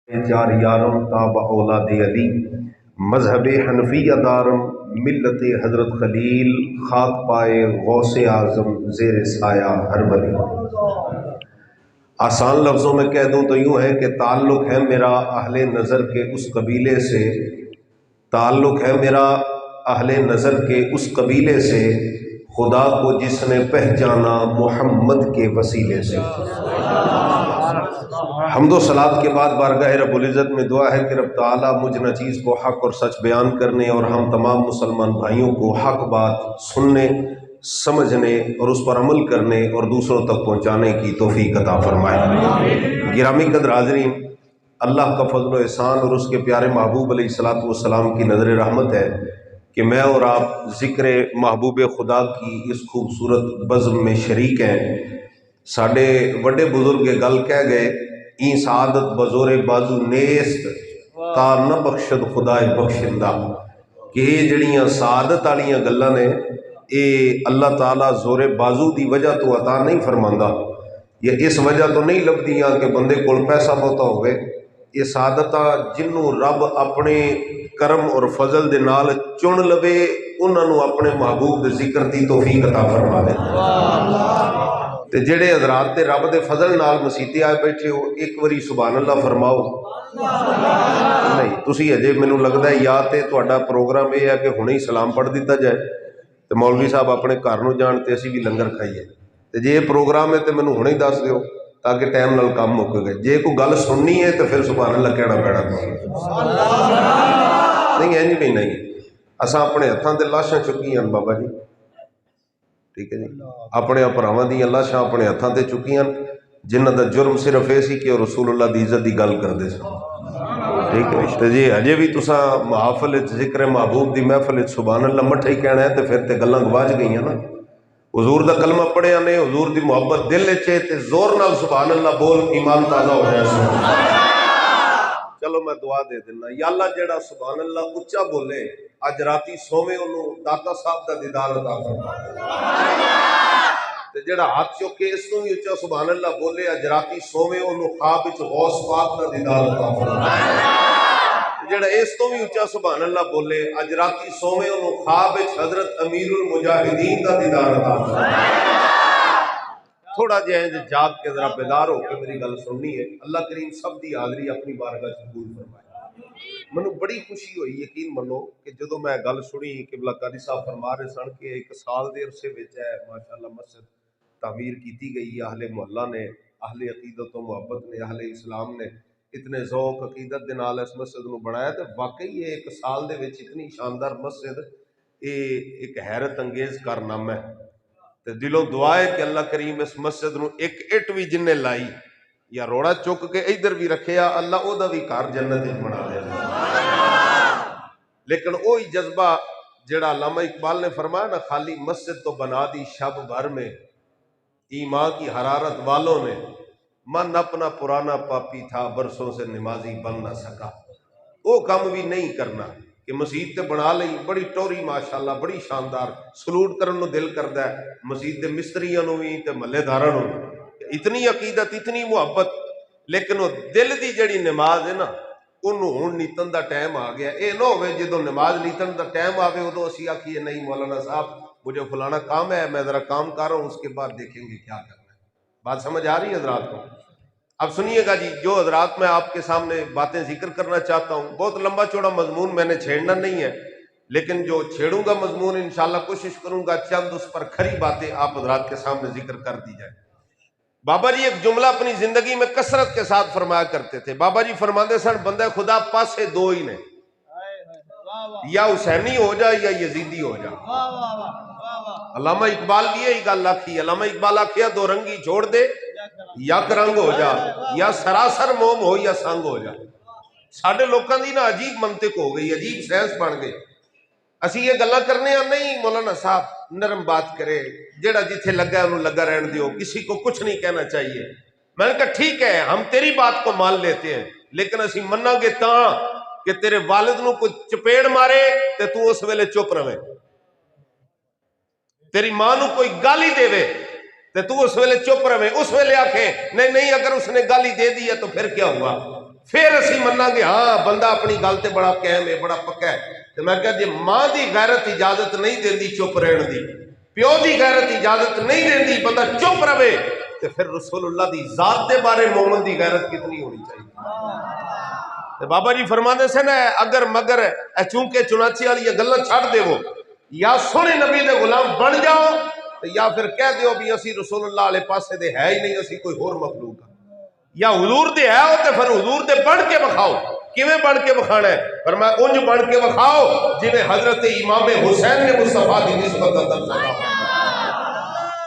چار یارم تاب اولاد علی مذہب حنفیہ دارم ملت حضرت خلیل خاک پائے غوث اعظم زیر سایہ ہر ولی۔ آسان لفظوں میں کہہ دوں تو یوں ہے کہ تعلق ہے میرا اہل نظر کے اس قبیلے سے، تعلق ہے میرا اہل نظر کے اس قبیلے سے، خدا کو جس نے پہچانا محمد کے وسیلے سے۔ حمد و صلات کے بعد بارگاہ رب العزت میں دعا ہے کہ رب تعالیٰ مجھ ناچیز کو حق اور سچ بیان کرنے اور ہم تمام مسلمان بھائیوں کو حق بات سننے، سمجھنے اور اس پر عمل کرنے اور دوسروں تک پہنچانے کی توفیق عطا فرمائے۔ گرامی قدر حاضرین، اللہ کا فضل و احسان اور اس کے پیارے محبوب علیہ الصلوۃ والسلام کی نظر رحمت ہے کہ میں اور آپ ذکر محبوب خدا کی اس خوبصورت بزم میں شریک ہیں۔ ساڈے وڈے بزرگ گل کہہ گئے، این سعادت بزور بازو نیست تا نہ بخشد خدائے بخشندہ، کہ یہ جڑیاں سعادت والیاں گلاں نے یہ اللہ تعالیٰ زور بازو دی وجہ تو عطا نہیں فرماندا، یہ اس وجہ تو نہیں لبدیاں کہ بندے کول پیسہ بہتا ہوئے۔ یہ سعادتاں جنوں رب اپنے کرم اور فضل دے نال چن لوے انہاں نوں اپنے محبوب دے ذکر دی توفیق عطا فرما دے۔ تے جڑے حضرات تے رب دے فضل نال مسیتے آئے بیٹھے ہو، ایک وری سبحان اللہ فرماؤ۔ نہیں تسی اجے مینوں لگدا ہے یا تے تہاڈا پروگرام یہ ہے کہ ہنے ہی سلام پڑھ دیتا جائے تے مولوی صاحب اپنے گھر نوں جان تے اسی بھی لنگر کھائیے، تے جے یہ پروگرام ہے تے مینوں ہنے ہی دس دیو تاکہ ٹائم نال کام مک گئے۔ جے کوئی گل سننی ہے تو پھر سبحان اللہ کہنا پینا نہیں انج بھی نہیں۔ اساں اپنے ہتھاں تے لاشاں چکیاں بابا جی، ٹھیک ہے جی، اپنے بھراواں دیاں لاشاں اپنے ہتھاں تے چکیاں جنہاں دا جرم صرف یہ سی کہ وہ رسول اللہ دی عزت دی گل کردے سن، ٹھیک ہے تے جی اجے بھی تساں محافل ذکر محبوب دی محفل سبحان اللہ مٹھے ہی کہنا ہے تے پھر تے گلاں گواچ گئیاں نا۔ حضور دا کلمہ پڑھیا نے، حضور دی محبت دل وچ تے زور نال سبحان اللہ بول ایمان تازہ ہو جائے۔ چلو میں دعا دے دینا، یا اللہ جڑا سبحان اللہ اچا بولے اج راتی سوویں انہوں داتا صاحب دا دیدار عطا فرما، تے جڑا ہاتھ چک کے اس تو بھی اچا سبحان اللہ بولے اج راتی سوویں انہوں خواب وچ غوث پاک دا دیدار عطا فرما، جڑا اس تو بھی اچا سبحان اللہ بولے اج راتی سوویں انہوں خواب وچ حضرت امیر المجاہدین دا دیدار عطا فرما۔ تھوڑا جہاں جاگ کے ذرا بیدار ہو کے میری گل سننی ہے۔ اللہ کریم سب دی حاضری اپنی بارگاہ قبول فرمائے۔ منو بڑی خوشی ہوئی، یقین منو کہ جدو میں گل سنی قبلہ قاری صاحب فرما رہے سن کہ ایک سال دے عرصے وچ ہے ماشاءاللہ مسجد تعمیر کیتی گئی، اہل محلہ نے، اہل عقیدت و محبت نے، اہل اسلام نے اتنے ذوق عقیدت دے نال اس مسجد نو بنایا، تے واقعی یہ ایک سال دے وچ اتنی شاندار مسجد یہ ایک حیرت انگیز کارنامہ ہے۔ تے دلوں دعا ہے کہ اللہ کریم اس مسجد نو ایک اٹ بھی جن نے لائی یا روڑا چک کے ادھر بھی رکھیا اللہ او دا بھی گھر جنت وچ بنا دے۔ لیکن وہی جذبہ جڑا علامہ اقبال نے فرمایا نا، خالی مسجد تو بنا دی شب بھر میں ایمان کی حرارت والوں نے، من اپنا پرانا پاپی تھا برسوں سے نمازی بن نہ سکا۔ وہ کام بھی نہیں کرنا کہ مسجد تے بنا لئی بڑی ٹوری ماشاءاللہ بڑی شاندار، سلوٹ کرن نو دل کردا ہے مسجد دے مستریاں نو بھی تے محلے داراں نو بھی، اتنی عقیدت اتنی محبت، لیکن وہ دل دی جڑی نماز ہے نا انہوں ہن نیتن دا ٹائم آ گیا۔ اے نہ ہوئے جدو نماز نیتن دا ٹائم آوے ادو اسی آکھیے نہیں مولانا صاحب مجھے فلانا کام ہے میں ذرا کام کر رہا ہوں اس کے بعد دیکھیں گے کیا کرنا ہے۔ بات سمجھ آ رہی ہے حضرات کو؟ اب سنیے گا جی، جو حضرات میں آپ کے سامنے باتیں ذکر کرنا چاہتا ہوں، بہت لمبا چوڑا مضمون میں نے چھیڑنا نہیں ہے، لیکن جو چھیڑوں گا مضمون انشاءاللہ کوشش کروں گا چند اس پر کھری باتیں آپ حضرات کے سامنے ذکر کر دی جائے۔ بابا جی ایک جملہ اپنی زندگی میں کثرت کے ساتھ فرمایا کرتے تھے۔ بابا جی فرماندے سن بندہ خدا پاسے دو ہی نے، یا حسینی ہو جا یا یزیدی ہو جا۔ علامہ اقبال بھی یہی گل آکھی، علامہ اقبال آکھیا دو رنگی چھوڑ دے یک رنگ ہو جا، یا سراسر موم ہو یا سنگ ہو جا۔ ساڈے لوکاں دی نا عجیب منطق ہو گئی، عجیب سائنس بن گئی۔ اسی یہ گلاں کرنے ہیں نہیں مولانا صاحب نرم بات کرے، جیڑا جتھے لگا ہے انہوں لگا رہن دیو، کسی کو کچھ نہیں کہنا چاہیے۔ میں نے کہا ٹھیک ہے ہم تیری بات کو مان لیتے ہیں، لیکن اسی مننا گے تاں کہ تیرے والد نو کوئی چپیڑ مارے تے تو اس ویلے چپ رہے، تیری ماں نو کوئی گالی دے وے تے تو اس ویلے چپ رہے، اس ویلے آکھیں نہیں نہیں اگر اس نے گالی دے دی ہے تو پھر کیا ہوا، پھر اسی منا گے ہاں بندہ اپنی گل تے بڑا قائم ہے بڑا پکا ہے. تو میں کہا جی ماں دی غیرت اجازت نہیں دیندی چپ رہن دی, پیو دی غیرت اجازت نہیں دیندی بندہ چپ رہے, تو پھر رسول اللہ دی ذات دے بارے مومن دی غیرت کتنی ہونی چاہیے. تو بابا جی فرمانے سے نا اگر مگر چونکہ چنانچی والی گلاں چھڑ دے وہ یا سونے نبی دے غلام بن جاؤ یا پھر کہہ دیو بھی اسی رسول اللہ علیہ پاسے دے ہے ہی نہیں, اسی کوئی اور مخلوق ہے, یا حضور دے ہے ہوتے پھر حضور دے بن کے بکھاؤ. کیویں بن کے بکھانا ہے؟ فرمایا انج بن کے بکھاؤ جنہیں حضرت امام حسین نے مصطفیٰ دی نسبت اندر سکھا,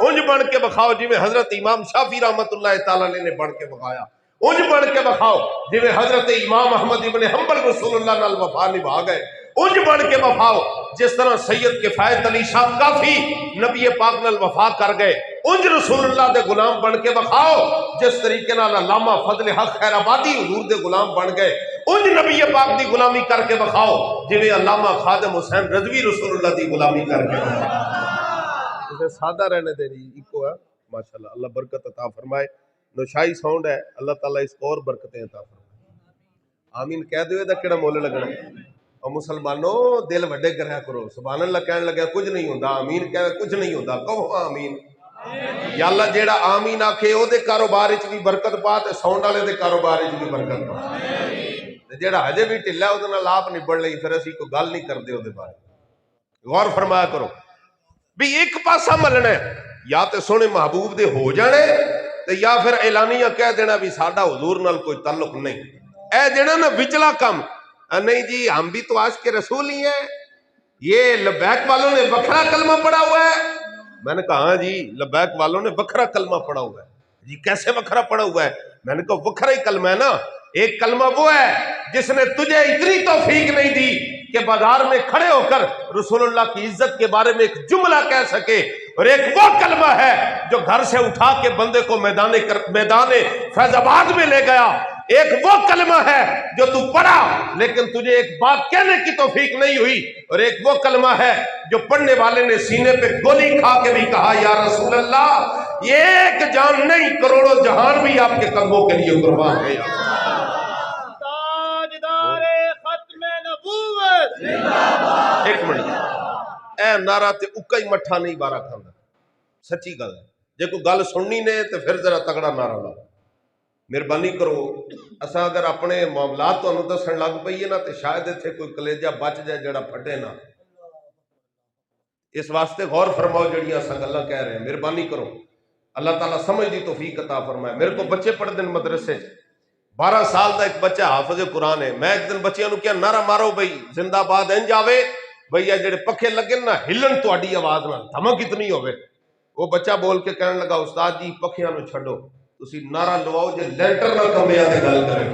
انج بن کے بکھاؤ جنہیں حضرت امام شافعی رحمت اللہ تعالی نے بن کے بکھایا, انج بن کے بکھاؤ جنہیں حضرت امام احمد ابن حنبل رسول اللہ نال وفا نبھا گئے, انج بن کے بکھاؤ جس طرح سید کفایت علی شاہ کافی نبی پاک نال وفا کر گئے, انج رسول اللہ دے غلام بن کے بکھاؤ جس طریقے نال علامہ فضل حق خیر آبادی حضور دے غلام بن گئے, انج نبی پاک دی غلامی کر کے بکھاؤ جویں علامہ خادم حسین رضوی رسول اللہ دی غلامی کر کے بکھاؤ. سادہ رہنے دے جی ایکو ہے ماشاءاللہ. اللہ برکت عطا فرمائے. نوشائی ساؤنڈ ہے, اللہ تعالیٰ اس کو اور برکتیں عطا فرمائے. آمین کہہ دو دا کیڑا مول لگنا. اور مسلمانوں دل وڈے کریا کرو, سبحان اللہ کہنے لگا کچھ نہیں ہوندا, آمین کہہ کچھ نہیں ہوندا, کہو آمین. یا اللہ جیڑا آمین آکھے او دے کاروبار وچ بھی برکت پا تے ساؤنڈ والے دے کاروبار وچ بھی برکت پا. تے جیڑا ہجے بھی ٹھلا ہے او دے نال آپ نبڑ لئی, پھر اسی کوئی گل نہیں کردے او دے بارے. غور فرمایا کرو بھی ایک پاسا ملنا ہے یا تے سونے محبوب دے ہو جانے تے یا پھر اعلانیہ کہہ دینا بھی ساڈا حضور نال کوئی تعلق نہیں. اے جڑا نا وچلا کم نہیں جی ہم بھی تو عاشق رسول ہی ہیں, یہ لبیک والوں نے وکھرا کلمہ پڑھا ہوا ہے. میں نے کہا ہاں جی لبیک والوں نے وکھرا کلمہ پڑھا ہوا ہے. جی کیسے وکھرا پڑھا ہوا ہے؟ میں نے کہا وکھرا ہی کلمہ ہے نا. ایک کلمہ وہ ہے جس نے تجھے اتنی توفیق نہیں دی کہ بازار میں کھڑے ہو کر رسول اللہ کی عزت کے بارے میں ایک جملہ کہہ سکے, اور ایک وہ کلمہ ہے جو گھر سے اٹھا کے بندے کو میدان فیض آباد میں لے گیا. ایک وہ کلمہ ہے جو تو پڑھا لیکن تجھے ایک بات کہنے کی توفیق نہیں ہوئی, اور ایک وہ کلمہ ہے جو پڑھنے والے نے سینے پہ گولی کھا کے بھی کہا یا رسول اللہ یہ ایک جان نہیں کروڑوں جہان بھی آپ کے قدموں کے لیے قربان ہے. تاجدار ختم نبوت ایک منٹ اے نعرہ تے اکا ہی مٹھا نہیں بارہ کھانا, سچی گل ہے. جے کوئی گل سننی نے تو پھر ذرا تگڑا نعرہ لا. مہربانی کرو اسا اگر اپنے معاملات تو دسن لگ پئیے نا تو شاید اتنے کوئی کلیجہ بچ جائے جڑا پھٹے نا. اس واسطے غور فرماؤ جڑیاں اسا گلاں کہہ رہے ہیں. مہربانی کرو اللہ تعالیٰ سمجھ دی توفیق عطا فرمائے. میرے کو بچے پڑھ دن مدرسے 12 سال دا ایک بچہ حافظ قرآن ہے. میں ایک دن بچیاں نو کیا نعرہ مارو بھئی زندہ باد انج آوے بھئی یہ جڑے پکھے لگے نا ہلن تہاڈی آواز نال دھمک کتنی ہوے. وہ بچہ بول کے کہنے لگا استاد جی پکھیاں نو چھڈو تسی نعرہ لواؤ جے لینٹر نہ کمیا تے گل کرے.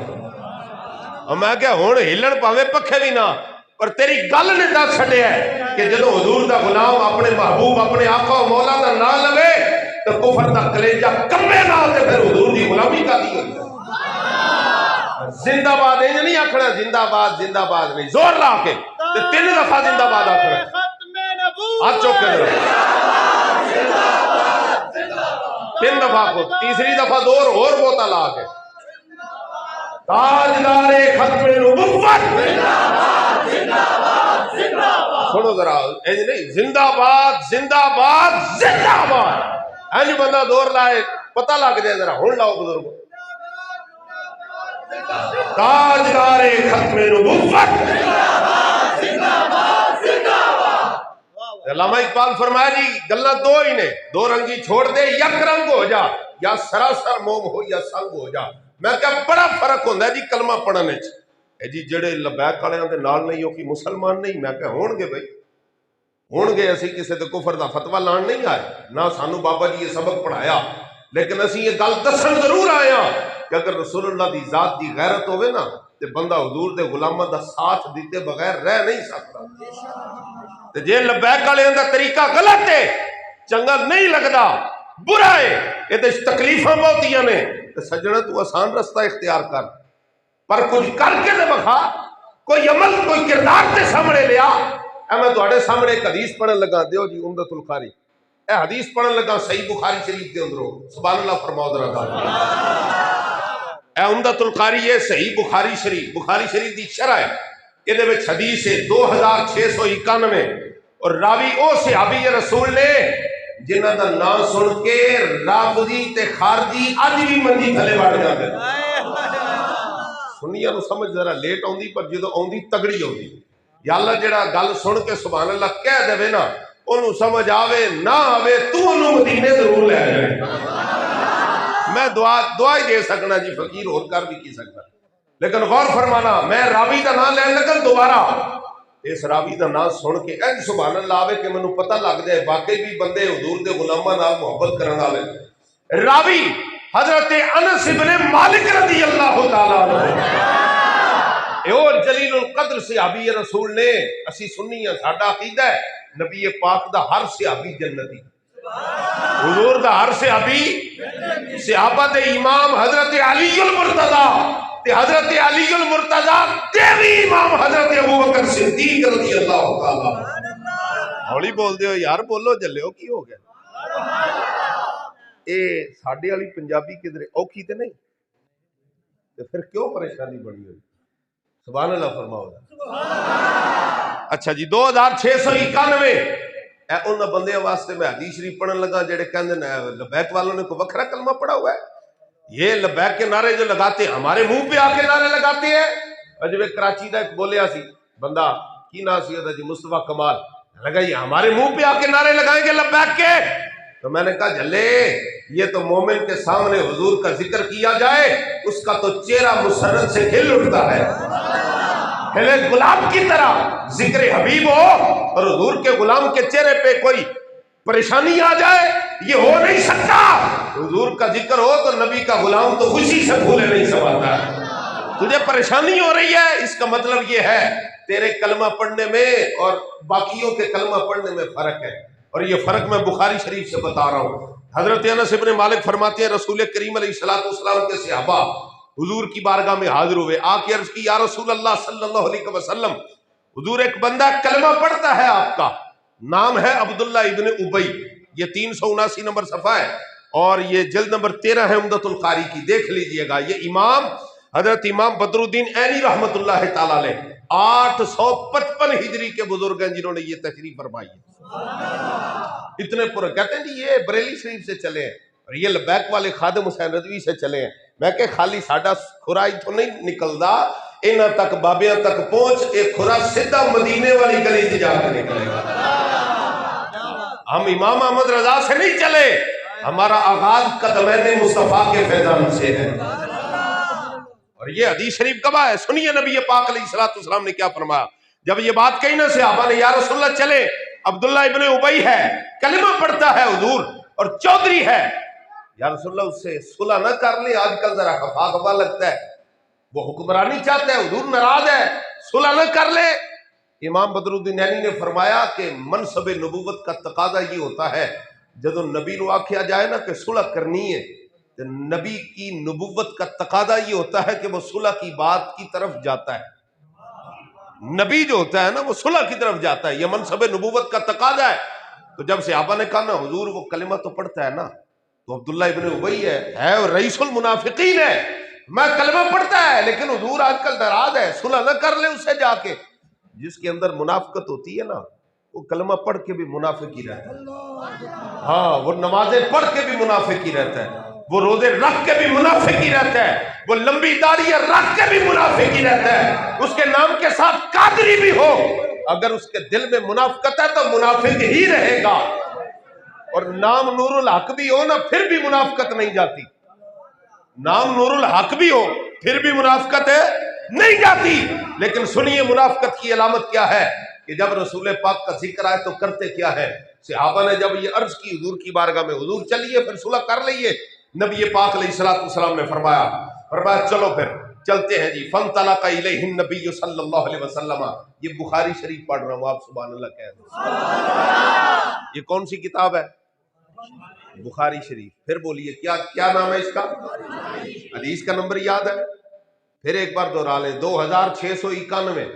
اور میں کہ ہن ہلن پاوے پکھے بھی نہ, پر تیری گل نے دس چھڈیا ہے کہ جدوں حضور دا غلام اپنے محبوب اپنے آقا و مولا دا نام لوے تو کفر دا کلیجہ کمے نہ تے پھر حضور دی غلامی کا دی ہوئی. زندہ باد انج نہیں آکھنا, زندہ باد نہیں, زور لا کے تے 3 دفعہ زندہ باد آکھنا. ہاتھ چوک کے ذرا 3 دفعہ کو, تیسری دفعہ دور اور بوتا لا کے تاجدار ختم نبوت سنو ذرا انج نہیں, زندہ باد زندہ باد زندہ باد انج بندہ دور لائے پتہ لگ جائے. ذرا ہن لاؤ بزرگ تاجدار ختم نبوت. علامہ اقبال فرمایا جی گلاں دو ہی نے, 2 رنگی چھوڑ دے یک رنگ ہو جا, یا سراسر موم ہو یا سنگ ہو جا. میں کہا بڑا فرق ہوندہ ہے جی کلمہ پڑھنے چ. اے جی جڑے لبیک والے دے نال نہیں ہو کہ مسلمان نہیں. میں کہا ہون گے بھائی ہون گے, اسی کسی تے کفر دا فتویٰ لان نہیں آئے نہ سانو بابا جی یہ سبق پڑھایا, لیکن اسی یہ گل دسن ضرور آئے ہاں کہ اگر رسول اللہ دی ذات دی غیرت ہوئے نا تے بندہ حضور دے غلامہ دا ساتھ دیتے بغیر رہ نہیں سکتا. تے جے لبیک والے دا طریقہ غلط ہے, چنگا نہیں لگدا, برا ہے, یہ تے تکلیفاں بہتیاں نے, تے سجنا تو آسان رستہ اختیار کر, پر کچھ کر کے تے بخا, کوئی عمل کوئی کردار تے سامنے لیا. اے میں تواڈے سامنے ایک حدیث پڑھن لگا, دیو جی عمدۃ القاری, اے حدیث پڑھن لگا صحیح بخاری شریف دے اندروں. سبحان اللہ فرماؤ ذرا. اے عمدۃ القاری یہ صحیح بخاری شریف دی شرح ہے، یہ حدیث ہے 2691 اور راوی او صحابی رسول نے جنہ دا نام سن کے رافضی تے خارجی اج بھی منجی تھلے وڑ جاندے۔ سنیاں نو سمجھ ذرا لیٹ آندی پر جدو آندی تگڑی آندی۔ یا اللہ جڑا گل سن کے سبحان اللہ کہہ دے نا انہوں سمجھ آوے نہ آوے تو انہوں مدینے ضرور لے جائے۔ میں دعا ہی دے سکنا جی، فقیر اور کر بھی کی سکنا، لیکن غور فرمانا میں راوی دا نام لین لگا دوبارہ اس راوی دا نام سن کے اے سبحان اللہ آوے کہ منوں پتہ لگ جائے واقعی بھی بندے حضور دے غلاماں نال محبت کرن والے۔ راوی حضرت انس بن مالک رضی اللہ تعالیٰ عنہ، اور جلیل القدر صحابی رسول نے، اسی سنی ہیں ساڈا عقیدہ ہے نبی پاک دا ہر صحابی جنتی، حضور دا ہر صحابی، صحابہ دے امام حضرت علی المرتضی تے حضرت علی المرتضی دے بھی امام حضرت ابوبکر صدیق رضی اللہ تعالیٰ۔ ہولی بول دے ہو یار، بولو جلے ہو کی ہو گیا؟ اے ساڈے والی پنجابی کدھر اوکھی تے نہیں تے پھر کیوں پریشانی بڑی ہوئی؟ سبحان اللہ فرماؤ۔ اچھا جی 2691 اے ان بندے واسطے میں حدیث شریف پڑھن لگا جڑے کہندے نے لبیک والوں نے کوئی وکھرا کلمہ پڑھا ہوا ہے؟ یہ لبیک کے نعرے جو لگاتے ہیں ہمارے منہ پہ آ کے نعرے لگاتے ہیں۔ اجوے کراچی دا ایک بولیا سی بندہ کی نام سی تھا جی مصطفیٰ کمال، لگا یہ ہمارے منہ پہ آ کے نعرے لگائیں گے لبیک کے؟ تو میں نے کہا جھلے یہ تو مومن کے سامنے حضور کا ذکر کیا جائے اس کا تو چہرہ مسرت سے کھل اٹھتا ہے، کھلے گلاب کی طرح ذکر حبیب ہو اور حضور کے غلام کے چہرے پہ کوئی پریشانی آ جائے یہ ہو نہیں سکتا۔ حضور کا ذکر ہو تو نبی کا غلام تو خوشی سے بھولے نہیں سماتا ہے۔ تجھے پریشانی ہو رہی ہے اس کا مطلب یہ ہے تیرے کلمہ پڑھنے میں اور باقیوں کے کلمہ پڑھنے میں فرق ہے، اور یہ فرق میں بخاری شریف سے بتا رہا ہوں۔ حضرت انس بن مالک فرماتے ہیں رسول کریم علیہ السلام کے صحابہ حضور کی بارگاہ میں حاضر ہوئے، آ کے عرض کی یا رسول اللہ صلی اللہ علیہ وسلم، حضور ایک بندہ کلمہ پڑھتا ہے آپ کا، نام ہے عبداللہ ابن ابی، یہ 379 نمبر صفحہ ہے اور یہ جلد نمبر 13 ہے عمدۃ القاری کی، دیکھ لیجئے گا۔ یہ امام حضرت امام بدر الدین عینی رحمت اللہ تعالیٰ علیہ 855 ہجری کے بزرگ ہیں جنہوں نے یہ تشریح فرمائی ہے۔ اتنے پورے کہتے ہیں جی یہ بریلی شریف سے چلے ہیں اور یہ لبیک والے خادم حسین رضوی سے چلے ہیں۔ میں کہ خالی ساڈا کھرائی تو نہیں نکلدا، انہاں تک بابیاں تک پہنچ ایک کھرا سیدھا مدینے والی گلی سے جا کے نکلے گا۔ ہم امام احمد رضا سے نہیں چلے، ہمارا آغاز قدمین مصطفیٰ کے فیضان سے ہے۔ اور یہ حدیث شریف گواہ ہے، سنیے نبی پاک علیہ السلام نے کیا فرمایا جب یہ بات کہی نا صحابہ نے یا رسول اللہ چلے، عبداللہ ابن ابی ہے کلمہ پڑھتا ہے حضور اور چودھری ہے، یا رسول اللہ اس سے صلح نہ کر لیں، آج کل ذرا خفا خفا لگتا ہے، وہ حکمرانی چاہتا ہے، حضور ناراض ہے، صلح نہ کر لے۔ امام بدر الدین عینی نے فرمایا کہ منصب نبوت کا تقاضا یہ ہوتا ہے جب نبی نو آکھیا جائے نا کہ صلح کرنی ہے تو نبی کی نبوت کا تقاضا یہ ہوتا ہے کہ وہ صلح کی بات کی طرف جاتا ہے۔ نبی جو ہوتا ہے نا وہ صلح کی طرف جاتا ہے، یہ منصب نبوت کا تقاضا ہے۔ تو جب صحابہ نے کہا نا حضور وہ کلمہ تو پڑھتا ہے نا، تو عبداللہ ابن ابی ہے اور رئیس المنافقین ہے، میں کلمہ پڑھتا ہے لیکن حضور آج کل ناراض ہے، صلح نہ کر لے اس سے جا کے۔ جس کے اندر منافقت ہوتی ہے نا وہ کلمہ پڑھ کے بھی منافق ہی رہتا ہے، ہاں وہ نمازیں پڑھ کے بھی منافق ہی رہتا ہے، وہ روزے رکھ کے بھی منافق ہی رہتا ہے، وہ لمبی داڑھی رکھ کے بھی منافق ہی رہتا ہے، اس کے نام کے ساتھ قادری بھی ہو، اگر اس کے دل میں منافقت ہے تو منافق ہی رہے گا، اور نام نور الحق بھی ہو نا پھر بھی منافقت نہیں جاتی، نام نور الحق بھی ہو پھر بھی منافقت نہیں جاتی۔ لیکن سنیے منافقت کی علامت کیا ہے کہ جب رسول پاک کا ذکر آئے تو کرتے کیا ہے۔ صحابہ نے جب یہ عرض کی حضور کی بارگاہ میں حضور چلیے پھر صلح کر لئیے، نبی پاک علیہ السلام نے فرمایا چلو پھر چلتے ہیں جی۔ فانطلق الیہ النبی صلی اللہ علیہ وسلم، یہ بخاری شریف پڑھ رہا ہوں، آپ سبحان اللہ کہہ دیں۔ یہ کون سی کتاب ہے؟ بخاری شریف۔ پھر بولیے کیا نام ہے اس کا؟ حدیث کا نمبر یاد ہے؟ پھر ایک بار دوہرا لیں، 2691۔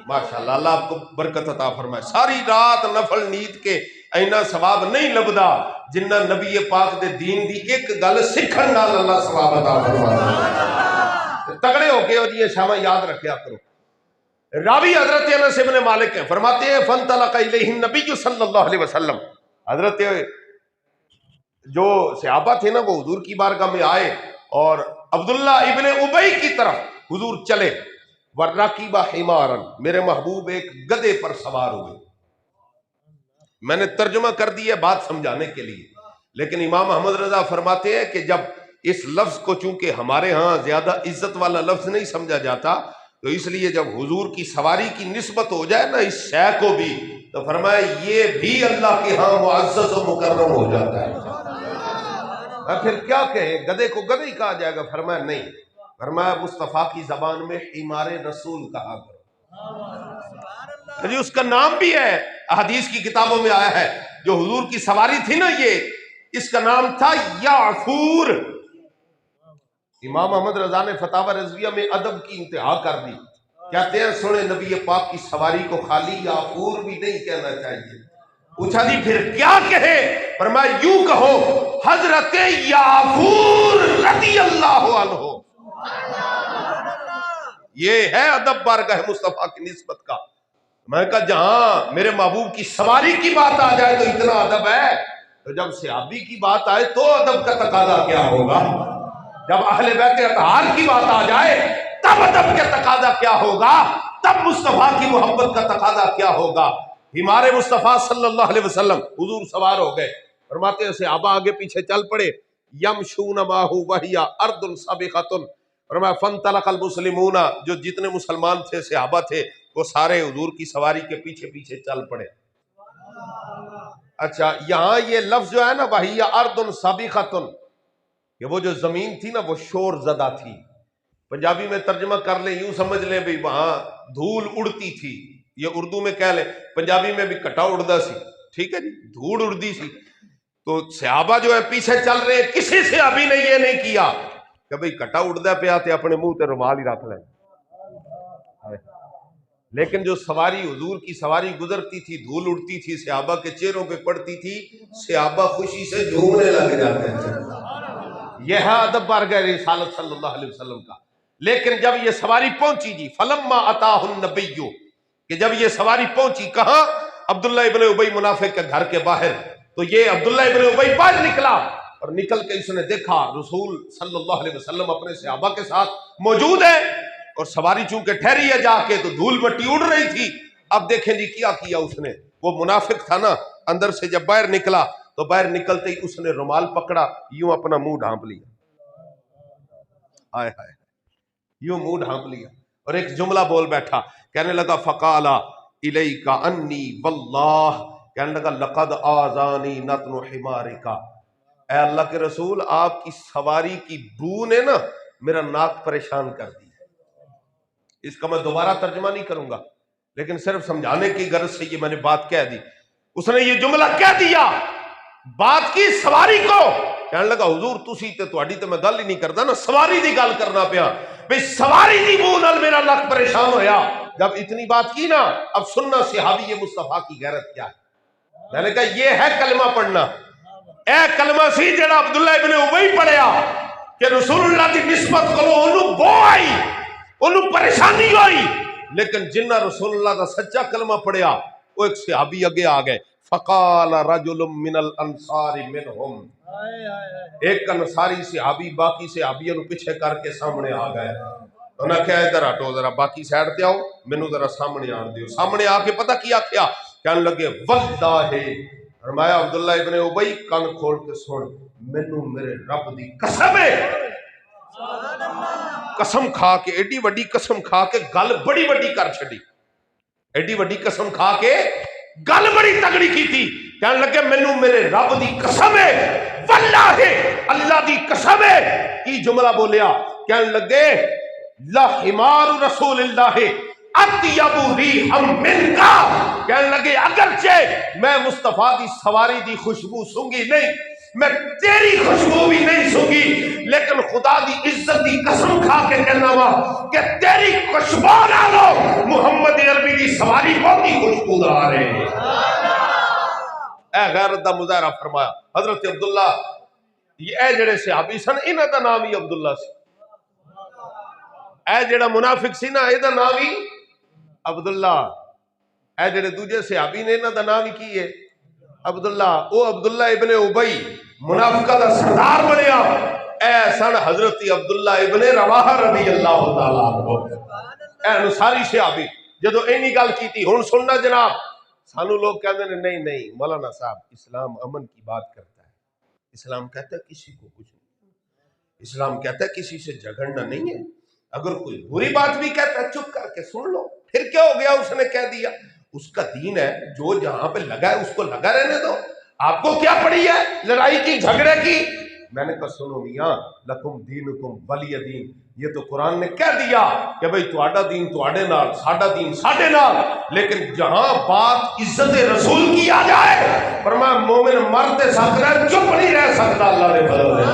ماشاءاللہ اللہ آپ کو برکت عطا فرمائے۔ ساری رات نفل نیند کے اینا ثواب نہیں لبدا جنہ نبی پاک دے دین دی ایک گل سکھن نال اللہ ثواب عطا فرماتا۔ تگڑے ہو کے یہ شامہ یاد رکھیا کرو۔ راوی حضرت انس بن مالک ہیں، فرماتے ہیں فانطلق الیہ النبی صلی اللہ علیہ وسلم، حضرت جو صحابہ تھے نا وہ حضور کی بارگاہ میں آئے اور عبداللہ ابن ابی کی طرف حضور چلے، وَرَّكِبَ حِمَارًا، میرے محبوب ایک گدے پر سوار ہوئے۔ میں نے ترجمہ کر دیا بات سمجھانے کے لیے، لیکن امام احمد رضا فرماتے ہیں کہ جب اس لفظ کو چونکہ ہمارے ہاں زیادہ عزت والا لفظ نہیں سمجھا جاتا تو اس لیے جب حضور کی سواری کی نسبت ہو جائے نا اس شے کو بھی تو فرمایا یہ بھی اللہ کے ہاں معزز و مکرم ہو جاتا ہے۔ پھر کیا کہیں، گدے کو گدے ہی کہا جائے گا؟ فرمایا نہیں، فرمایا مصطفیٰ کی زبان میں حمار رسول کہا کرو، اس کا نام بھی ہے، احادیث کی کتابوں میں آیا ہے، جو حضور کی سواری تھی نا یہ، اس کا نام تھا یعفور۔ امام احمد رضا نے فتاوی رضویہ میں ادب کی انتہا کر دی، کہتے ہیں سنے نبی پاک کی سواری کو خالی یعفور بھی نہیں کہنا چاہیے۔ پوچھا جی پھر کیا کہے؟ فرمایا یوں کہو حضرت یعفور رضی اللہ عنہ۔ یہ ہے ادب بارگاہ مصطفیٰ کی نسبت کا۔ میں کہا جہاں میرے محبوب کی سواری کی بات آ جائے تو اتنا ادب ہے، تو جب صحابی کی بات آئے تو ادب کا تقاضا کیا ہوگا؟ جب اہل بیت اطہار کی بات آ جائے تب ادب کا تقاضا کیا ہوگا؟ تب مصطفیٰ کی محبت کا تقاضا کیا ہوگا؟ ہمارے مصطفیٰ صلی اللہ علیہ وسلم حضور سوار ہو گئے، فرماتے ہیں صحابہ آگے پیچھے چل پڑے، یمشون معہ وہی ارض سابقۃ، فرمایا فانطلق المسلمون، جو جتنے مسلمان تھے صحابہ تھے وہ سارے حضور کی سواری کے پیچھے پیچھے چل پڑے۔ اچھا یہاں یہ لفظ جو ہے نا وہی ارض سابقۃ، کہ وہ جو زمین تھی نا وہ شور زدہ تھی، پنجابی میں ترجمہ کر لیں یوں سمجھ لیں بھی وہاں دھول اڑتی تھی، یہ اردو میں کہہ لیں، پنجابی میں بھی کٹا اڑدا سی، ٹھیک ہے جی، دھول اڑدی سی۔ تو صحابہ جو ہے پیچھے چل رہے ہیں، کسی سے ابھی نے یہ نہیں کیا کہ بھئی کٹا اڑدا پیا تے اپنے منہ تے رومال ہی رکھ لیں، لیکن جو سواری حضور کی سواری گزرتی تھی دھول اڑتی تھی، صحابہ کے چہروں پہ پڑتی تھی، صحابہ خوشی سے جھومنے لگ جاتے تھے۔ یہ ہے ادب بارگاہ رسالت صلی اللہ علیہ وسلم کا۔ لیکن جب یہ سواری پہنچی جی فلما اتاہ النبی، کہ جب یہ سواری پہنچی کہاں؟ عبداللہ ابن ابی منافق کے گھر کے باہر، تو یہ عبداللہ ابن ابی باہر نکلا اور نکل کے اس نے دیکھا رسول صلی اللہ علیہ وسلم اپنے صحابہ کے ساتھ موجود ہے، اور سواری چونکہ ٹھہری ہے جا کے تو دھول مٹی اڑ رہی تھی۔ اب دیکھیں جی کیا کیا اس نے، وہ منافق تھا نا، اندر سے جب باہر نکلا تو باہر نکلتے ہی اس نے رومال پکڑا، یوں اپنا منہ ڈھانپ لیا، آئے ہائے یوں منہ ڈھانپ لیا، اور ایک جملہ بول بیٹھا، کہنے لگا فقال الیک انی واللہ، کہنے لگا لقد آذانی نتن حمارک، اے اللہ کے رسول آپ کی سواری کی بو نے نا میرا ناک پریشان کر دیا۔ اس کا میں دوبارہ ترجمہ نہیں کروں گا، لیکن صرف سمجھانے کی غرض سے یہ میں نے بات کہہ دی۔ اس نے یہ جملہ کہہ دیا بات کی سواری کو، کہنے لگا حضور تسی تے تواڈی تے میں گل ہی نہیں کردا نا، سواری دی گل کرنا پیا، بھئی سواری دی بو نال میرا نک پریشان ہویا۔ جب اتنی بات کی نا اب سننا صحابی مصطفیٰ کی غیرت کیا ہے۔ میں نے کہا یہ ہے کلمہ پڑھنا، اے کلمہ سی جڑا عبداللہ ابن ابی پڑھیا کہ رسول اللہ دی نسبت کو انہوں بو آئی، انہوں پریشانی ہوئی، لیکن جنہ رسول اللہ دا سچا کلمہ پڑھیا وہ ایک صحابی اگے آ گئے، فقال رجل من الانصار منہم، ایک انصاری صحابی باقی صحابیوں کو پیچھے کر کے سامنے آ گئے، انہوں نے کہا ادھر ہٹو ذرا باقی سائڈ تے آؤ، مینوں ذرا سامنے آن دیو۔ سامنے آ کے پتہ کیا کیا، کہنے لگے واللہ، فرمایا عبداللہ ابن ابی کان کھول کے سن، مینوں میرے رب دی قسم ہے، قسم کھا کے ایڈی وڈی قسم کھا کے گل بڑی وڈی کر چھڑی، ایڈی وڈی قسم کھا کے گل بڑی تگڑی کی تھی، کہنے لگے مینوں میرے رب دی قسم ہے، واللہ اللہ دی قسم ہے، کی جملہ بولیا، کہنے لگے لحمار رسول اللہ اطیب ریحا منکا، کہنے لگے اگرچہ میں مصطفیٰ دی سواری دی خوشبو سونگی نہیں، میں تیری خوشبو بھی نہیں سونگی، لیکن خدا دی عزت دی قسم کھا کے کہنا وا کہ تیری خوشبو نالو محمد عربی دی سواری بہت ہی خوشبودار ہے۔ اے غیرت دا مظاہرہ فرمایا. حضرت عبداللہ اے جڑے صحابی سن انہاں دا نام ہی عبداللہ سی. اے جڑا منافق سی نا اے دا نام ہی عبداللہ. اے جڑے دوجے صحابی نے انہاں دا نام ہی کی ہے عبداللہ. او عبداللہ ابن ابی منافقہ دا سردار بنیا. اے سن حضرت عبداللہ ابن رواحہ رضی اللہ تعالیٰ عنہ. اے انصاری صحابی جدو اینی گل کی تھی. ہن سننا جناب, سانو لوگ کہتے ہیں نہیں مولانا صاحب اسلام امن کی بات کرتا ہے. اسلام کہتا ہے کسی کو کچھ نہیں. اسلام کہتا ہے کسی سے جھگڑنا نہیں ہے. اگر کوئی بری بات بھی کہتا ہے چپ کر کے سن لو. پھر کیا ہو گیا, اس نے کہہ دیا, اس کا دین ہے, جو جہاں پہ لگا ہے اس کو لگا رہنے دو. آپ کو کیا پڑی ہے لڑائی کی جھگڑے کی. میں نے کہا سنو میاں لکم دینکم ولی دین, یہ تو قرآن نے کہہ دیا کہ بھئی تہاڈا دین تہاڈے نال, ساڈا دین ساڈے نال. لیکن جہاں بات عزت رسول کی آ جائے فرمایا مومن مرد سکتا ہے, چپ نہیں رہ سکتا اللہ نے فضل دے.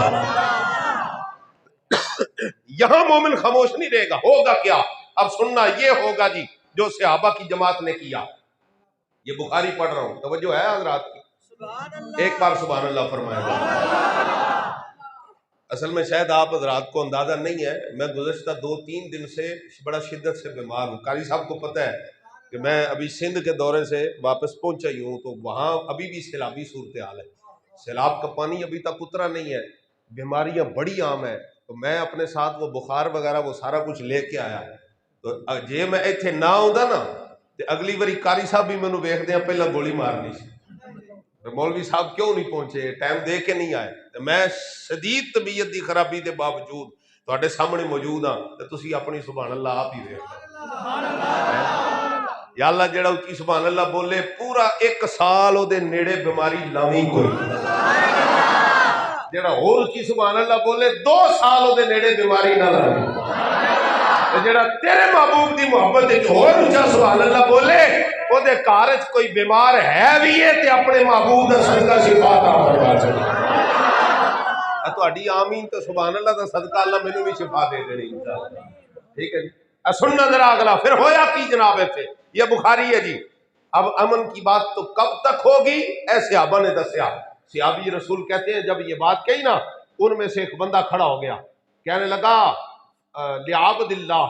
یہاں مومن خاموش نہیں رہے گا. ہوگا کیا اب سننا, یہ ہوگا جی جو صحابہ کی جماعت نے کیا. یہ بخاری پڑھ رہا ہوں, توجہ ہے حضرات کی, ایک بار سبحان اللہ فرمائے گا. اصل میں شاید آپ حضرات کو اندازہ نہیں ہے, میں گزشتہ 2-3 دن سے بڑا شدت سے بیمار ہوں. قاری صاحب کو پتہ ہے کہ میں ابھی سندھ کے دورے سے واپس پہنچا ہی ہوں, تو وہاں ابھی بھی سیلابی صورتحال ہے. سیلاب کا پانی ابھی تک اترا نہیں ہے, بیماریاں بڑی عام ہیں. تو میں اپنے ساتھ وہ بخار وغیرہ وہ سارا کچھ لے کے آیا. تو جے میں ایتھے نہ ہوندا نا تے اگلی باری قاری صاحب بھی مینوں ویکھ دے پہلا گولی مارنی سی. مولوی صاحب کیوں نہیں پہنچے, ٹائم دے کے نہیں آئے. میں شدید طبیعت دی خرابی دے باوجود تواڈے سامنے موجود ہاں, تے تسی اپنی سبحان اللہ آپ ہی ویکھ یا اللہ. جڑا اچھی سبحان اللہ بولے پورا 1 سال او دے نیڑے بیماری لاویں کوئی. جڑا اور اچھی سبحان اللہ بولے 2 سال او دے نیڑے بیماری نہ لاویں. جڑا تیرے محبوب دی محبت وچ اور اونچا سبحان اللہ بولے او دے گھر وچ کوئی بیمار ہے بھی ہے تے اپنے محبوب دا صدقہ شفا عطا فرما چھڑے. تہاڈی آمین تو سبحان اللہ دا صدقہ اللہ مینوں بھی شفا دے دے انشاءاللہ. ٹھیک ہے جی. سننا ذرا اگلا. پھر ہویا کی جناب تھے, یہ بخاری ہے جی. اب امن کی بات تو کب تک ہوگی, اے صحابہ نے دسیا. صحابی رسول کہتے ہیں جب یہ بات کہی نا, ان میں سے ایک بندہ کھڑا ہو گیا, کہنے لگا لعبد اللہ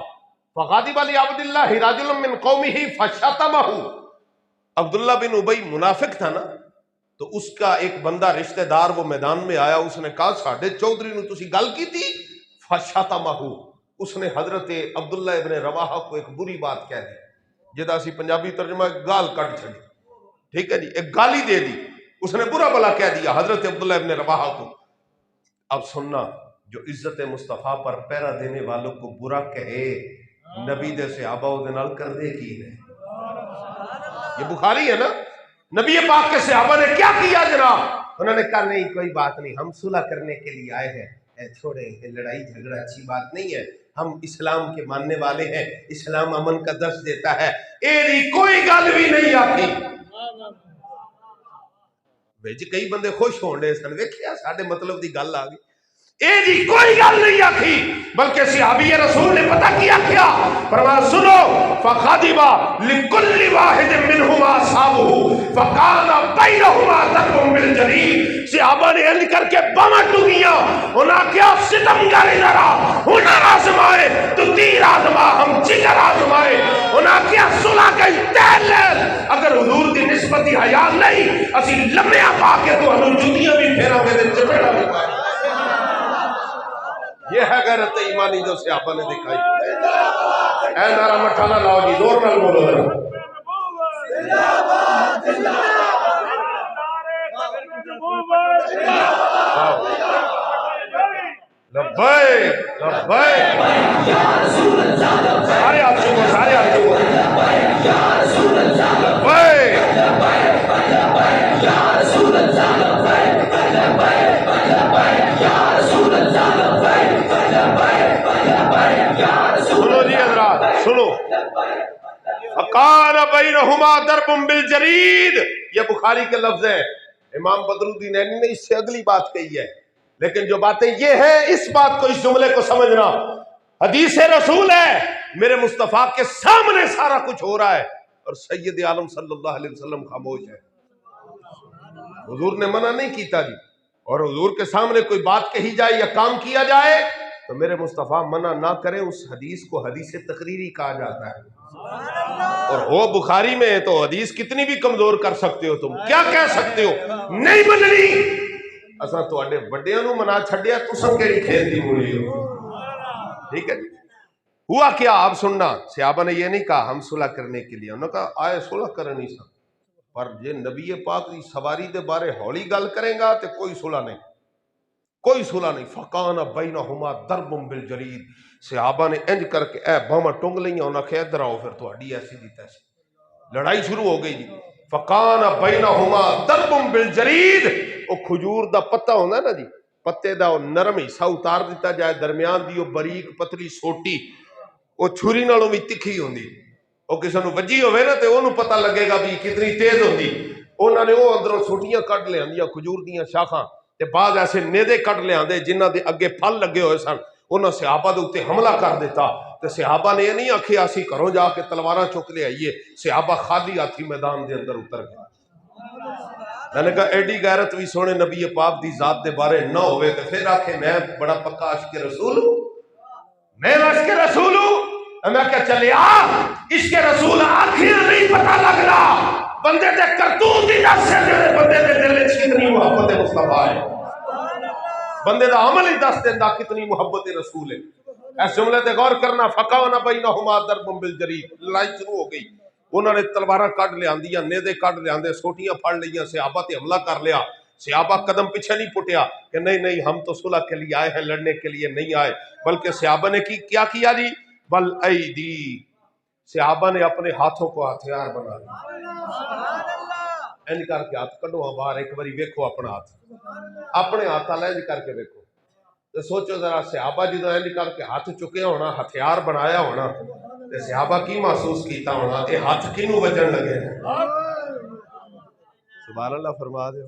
فغاضب لعبد اللہ رجل من قومه فشتمہ. عبداللہ بن ابی منافق تھا نا, تو اس کا ایک بندہ رشتہ دار وہ میدان میں آیا, اس نے کہا ساڈے چودھری نو تسی گل کی تھی. فشتمہ, اس نے حضرت عبداللہ ابن رواحہ کو ایک بری بات کہہ دی, جدا اسی پنجابی ترجمہ گال کٹ چھڑی. ٹھیک ہے جی, ایک گالی دے دی, اس نے برا بلا کہہ دیا حضرت عبداللہ ابن رواحہ کو. اب سننا, جو عزت مصطفیٰ پر پہرا دینے والوں کو برا کہے, نبی دے صحابہ دے نال کر دے کی ہے. یہ بخاری ہے نا. نبی پاک کے صحابہ نے کیا کیا جناب, انہوں نے کہا نہیں کوئی بات نہیں, ہم صلح کرنے کے لیے آئے ہیں, چھوڑیں لڑائی جھگڑا اچھی بات نہیں ہے, ہم اسلام کے ماننے والے ہیں, اسلام امن کا درس دیتا ہے. ایری کوئی گل بھی نہیں آتی. ویج کئی بندے خوش ہون دے سن, ویکھیا ساڈے مطلب دی گل آ گئی. ایری کوئی گل نہیں آکھی, بلکہ صحابی رسول نے پتہ کیا کیا فرمایا سنو فخاضب لکل واحد منہما اصحابہ فکان بینہما ضرب بالجریح. صحابہ نے علی کر کے باواں ٹوکیاں, انہاں کیا ستمگر ادھر آ, انہاں آزمائے تو تیر آزما, ہم جگر آزمائے. انہاں کیا صلح گئی تیل لے, اگر حضور دی نسبت حیا نہیں اسی لمحہ پا کے تو ہم جتیاں بھی پھیرا کے دے چپیڑا بھی پائے. یہ ہے غیرت ایمانی جو صحابہ نے دکھائی. اے نعرہ مٹھا نہ لاؤ جی, زور نال بولو ذرا. لبیک لبیک سارے آپ چکو, سارے آپ چکو. سنو جی حضرات سنو, فکان بینہما ضرب بالجرید, یہ بخاری کے لفظ ہیں. امام بدرالدین عینی نے اس سے اگلی بات کہی ہے, لیکن جو باتیں یہ ہیں اس بات کو, اس جملے کو سمجھنا. حدیث رسول ہے, میرے مصطفیٰ کے سامنے سارا کچھ ہو رہا ہے اور سید عالم صلی اللہ علیہ وسلم خاموش ہے. حضور نے منع نہیں کیتا جی، اور حضور کے سامنے کوئی بات کہی جائے یا کام کیا جائے تو میرے مصطفیٰ منع نہ کریں، اس حدیث کو حدیث تقریری کہا جاتا ہے۔ اور ہو بخاری میں تو حدیث کتنی بھی کمزور کر سکتے ہو، تم کیا کہہ سکتے ہو نہیں مننی، اساں تواڈے بڑیاں نو منا چھڈیا، تساں کیڑی کھیل دی مولی ہو۔ ٹھیک ہے جی، ہوا کیا آپ سننا، صحابہ نے یہ نہیں کہا ہم صلح کرنے کے لیے، انہوں نے کہا آئے صلح کرنی سا، پر جے نبی پاک دی سواری دے بارے ہولی گل کریں گا تے کوئی صلح نہیں، کوئی صلح نہیں۔ فقان بینہما ضرب بالجرید، صحابہ نے انج کر کے اے باواں ٹنگ لئیاں، انہاں کہ ادھر آؤ پھر تہاڈی ایسی دی تیسی، لڑائی شروع ہو گئی جی۔ فقان بینہما ضرب بالجرید، او کھجور دا پتہ ہوندا ہے نا جی، پتے دا نرم حصہ اتار دیتا جائے، درمیان دی او باریک پتلی سوٹی وہ چھری نالوں بھی تکھی ہوندی، وہ کسی نو وجی ہوئے نا تے انہوں پتہ لگے گا بھی کتنی تیز ہوندی۔ انہوں نے وہ اندروں سوٹیاں کٹ لے آندیاں کھجور دیاں شاخاں، تے بعد ایسے نیدے کٹ لے آندے جنہ دے اگے پھل لگے ہوئے سن، انہوں صحابہ دے اتے حملہ کر دیتا، تے صحابہ نے یہ نہیں آکھے آسی گھروں جا کے تلواراں چک لے آئیے، صحابہ خالی ہاتھی میدان دے اندر اتر گئے۔ میں نے کہا ایڈی غیرت بھی سونے نبی پاک دی ذات دے بارے نہ ہوئے تے پھر آکھے میں بڑا پکا عشق رسول ہوں، میں عشق رسول ہوں۔ میں کہا چلے عشق رسول آنکھیں نہیں پتہ لگ رہا، بندے دے کرتوت دی دس سے جڑے بندے دے دل وچ کتنی محبت مصطفیٰ ہے، بندے دا عمل ہی دس دیندا کتنی محبت رسول ہے۔ اس جملے تے غور کرنا، فقان بینہما ضرب بالجرید، لڑائی شروع ہو گئی، انہوں نے تلواراں کٹ لے آندیاں، نیزے کٹ لے آندے، سوٹیاں پھڑ لئیاں، صحابہ تے حملہ کر لیا۔ صحابہ قدم پیچھے نہیں پٹیا کہ نہیں نہیں ہم تو صلح کے لیے آئے ہیں، لڑنے کے لیے نہیں آئے، بلکہ صحابہ نے کیا کیا جی، بل ایدی، صحابہ نے اپنے ہاتھوں کو ہتھیار بنا لیا۔ انج کر کے ہاتھ کڈو ہاں باہر، ایک باری ویکھو اپنا ہاتھ، اپنے ہاتھ والا انج کر کے ویکھو، تو سوچو ذرا صحابہ جدوں انج کر کے ہاتھ چکے ہونا، ہتھیار بنایا ہونا، تے صحابہ کی محسوس کیتا ہونا، اے ہاتھ کینوں وجن لگے ہیں؟ سبحان اللہ فرما دے۔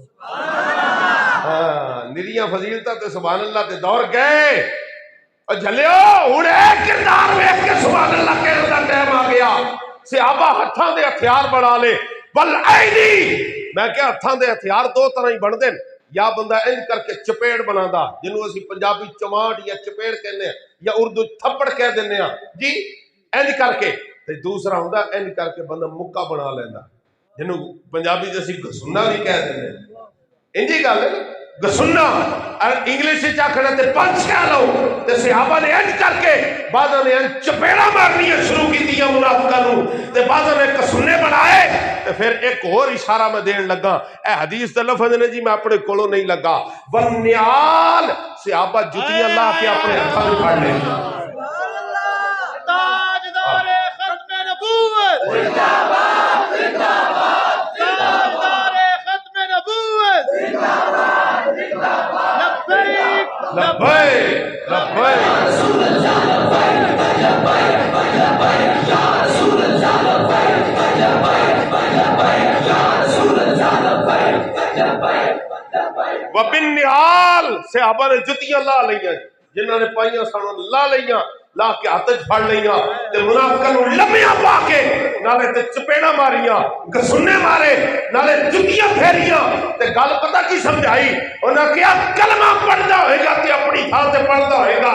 نریاں فضیلتاں تے سبحان اللہ تے دور گئے، اور جھلیو ہن اے کردار ویکھ کے سبحان اللہ کہنے دا ٹائم آ گیا۔ صحابہ ہتھاں دے ہتھیار بنا لے، بل ایدی، میں کہ ہتھاں دے ہتھیار دو طرح ہی بن دین، یا بندہ انج کر کے چپیڑ بنادا جنوں اسی پنجابی چماٹ یا چپیڑ کہنے ہیں، یا اردو تھپڑ کہہ دینے ہیں جی، انج کر کے، تے دوسرا ہوندا انج کر کے بندہ مکہ بنا لیندا جنوں پنجابی جیسی گسنا بھی کہہ دینے ہیں، انجی گل ہے گسنا، اور انگلش وچ آکھنا تے پنچ کہہ لو، تے صحابہ نے انج کر کے بعضاں نے چپیڑا مارنیاں شروع کیتیاں منافقاں نوں، تے بعضاں نے کسنے بنائے، تے پھر ایک اور اشارہ میں دین لگا، اے حدیث دے لفظ نے جی میں اپنے کولوں نہیں لگا، والنعال، صحابہ جتیاں لا کے اپنے ہتھاں وچ پھڑ لے، تاجدار ختم نبوت زندہ باد، زندہ باد، تاجدار ختم نبوت زندہ باد، زندہ باد، لبیک لبیک لبیک رسول اللہ، لبیک لبیک لبیک یا رسول اللہ، لبیک لبیک لبیک یا رسول اللہ، لبیک لبیک لبیک۔ وبالنعال، صحابہ نے جتیاں لا لئیاں، جنہاں نے پائیاں سانوں لا لئیاں، لا کے ہاتھ پھڑ لئیاں، تے منافقاں نوں لمیاں پا کے نالے تے چپیڑا ماریاں، گسنے مارے، نالے جتیاں پھیریاں، تے گل پتہ کی سمجھائی، انہاں کیا کلمہ پڑھدا ہوئے گا تے اپنی تھاں تے پڑھدا ہوئے گا،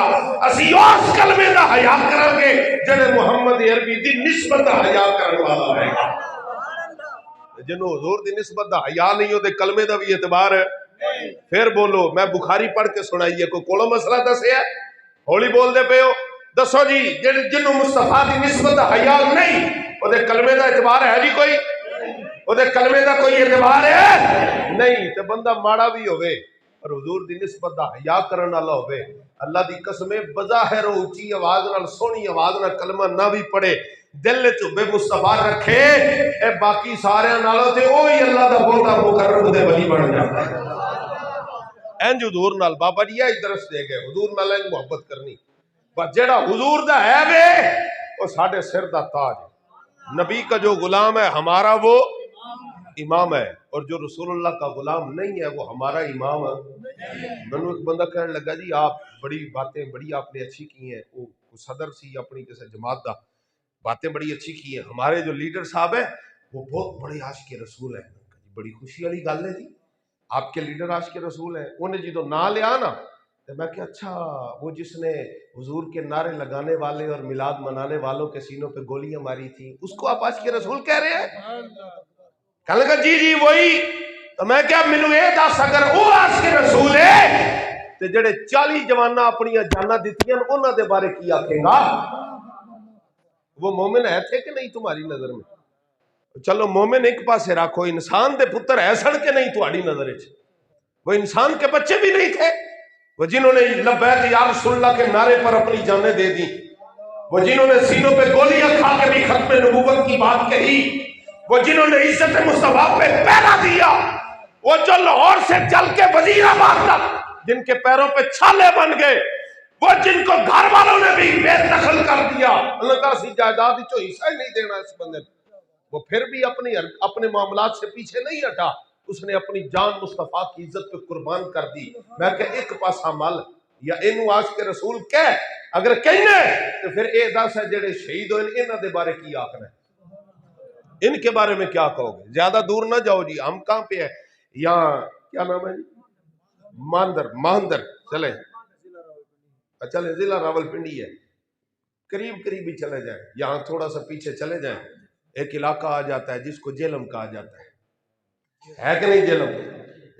اسی اس کلمے دا حیا کران گے جڑے محمد عربی دی نسبت دا حیا کرن والا ہوئے گا۔ جنوں حضور دی نسبت دا حیا نہیں ہو دے کلمے دا بھی اعتبار ہے۔ پھر بولو، میں بخاری پڑھ کے سنائیے، کوئی کولو مسئلہ دسے ہے، ہولی بول دے پے ہو، دسو جی جنوں مصطفیٰ دی نسبت دا حیا نہیں، او دے کلمے دا اعتبار ہے جی کوئی؟ او دے کلمے دا کوئی اعتبار ہے نہیں، تے بندہ ماڑا بھی ہوئے اور حضور دی نسبت دا حیا کرن والا ہوئے، اللہ دی قسم بظاہر اونچی آواز نال سونی آواز نال کلمہ نہ بھی پڑھے، دل وچ بے مصطفیٰ رکھے، اے باقی سارے نالوں تے وہی اللہ دا بہتا مقرب دے ولی بن جاتا ہے۔ انج حضور نال بابا جی یہ درس دے گئے، حضور نال انج محبت کرنی، پر جیڑا حضور دا ہے وے وہ ساڑھے سر دا تاج ہے، نبی کا جو غلام ہے ہمارا وہ امام ہے، اور جو رسول اللہ کا غلام نہیں ہے وہ ہمارا امام ہے۔ میں نے ایک بندہ کہنے لگا جی آپ بڑی باتیں بڑی آپ نے اچھی کی ہیں، وہ صدر سی اپنی کسی جماعت دا، باتیں بڑی اچھی کی ہیں، ہمارے جو لیڈر صاحب ہیں وہ بہت بڑے عاشق رسول ہیں، بڑی خوشی والی گل ہے جی، آپ کے لیڈر عاشق رسول ہیں، انہیں جی تو نہ لیا نا تو میں کہ اچھا وہ جس نے حضور کے نعرے لگانے والے اور میلاد منانے والوں کے سینوں پہ گولیاں ماری تھی اس کو آپ عاشق رسول کہہ رہے ہیں؟ کہنے لگا جی وہی. تو میں کیا مینوں اے دس اگر وہ عاشق رسول ہے تے جڑے 40 جواناں اپنی جاناں دتیاں انہاں دے بارے کی آکھے گا؟ وہ مومن ہے تھے کہ نہیں تمہاری نظر میں؟ چلو مومن ایک پاسے رکھو، انسان دے پتر ہے سڑ کے نہیں تمہاری نظر وچ؟ وہ انسان کے بچے بھی نہیں تھے؟ وہ جنہوں نے لبیک یا رسول اللہ کے نعرے پر اپنی جانیں دے دی، وہ جنہوں نے سینوں پہ گولیاں کھا کے بھی ختم نبوت کی بات کہی، وہ جنہوں نے عزت مصطفیٰ پہ پہرا دیا، وہ جو لاہور سے چل کے وزیر آباد تک جن کے پیروں پہ چھالے بن گئے، وہ جن کو گھر والوں نے بھی بے دخل کر دیا، اللہ کا سی جائیداد جو حصہ ہی نہیں دینا اس بندے کو، وہ پھر بھی اپنے معاملات سے پیچھے نہیں ہٹا، اس نے اپنی جان مصطفیٰ کی عزت پہ قربان کر دی. میں کہ ایک پاسا مل یا اینو عاشق رسول کہہ، اگر کہنے تو پھر اے دس ہے جڑے شہید ہوئے انہاں دے بارے کی آکھنا ہے؟ ان کے بارے میں کیا کہو گے؟ زیادہ دور نہ جاؤ جی، ہم کہاں پہ ہے؟ یہاں کیا نام ہے جی؟ ماہندر چلے چلے ضلع راول پنڈی ہے، قریب ہی چلے جائیں. یہاں تھوڑا سا پیچھے چلے جائیں، ایک علاقہ آ جاتا ہے جس کو جیلم کہا جاتا ہے کہ نہیں؟ جیلم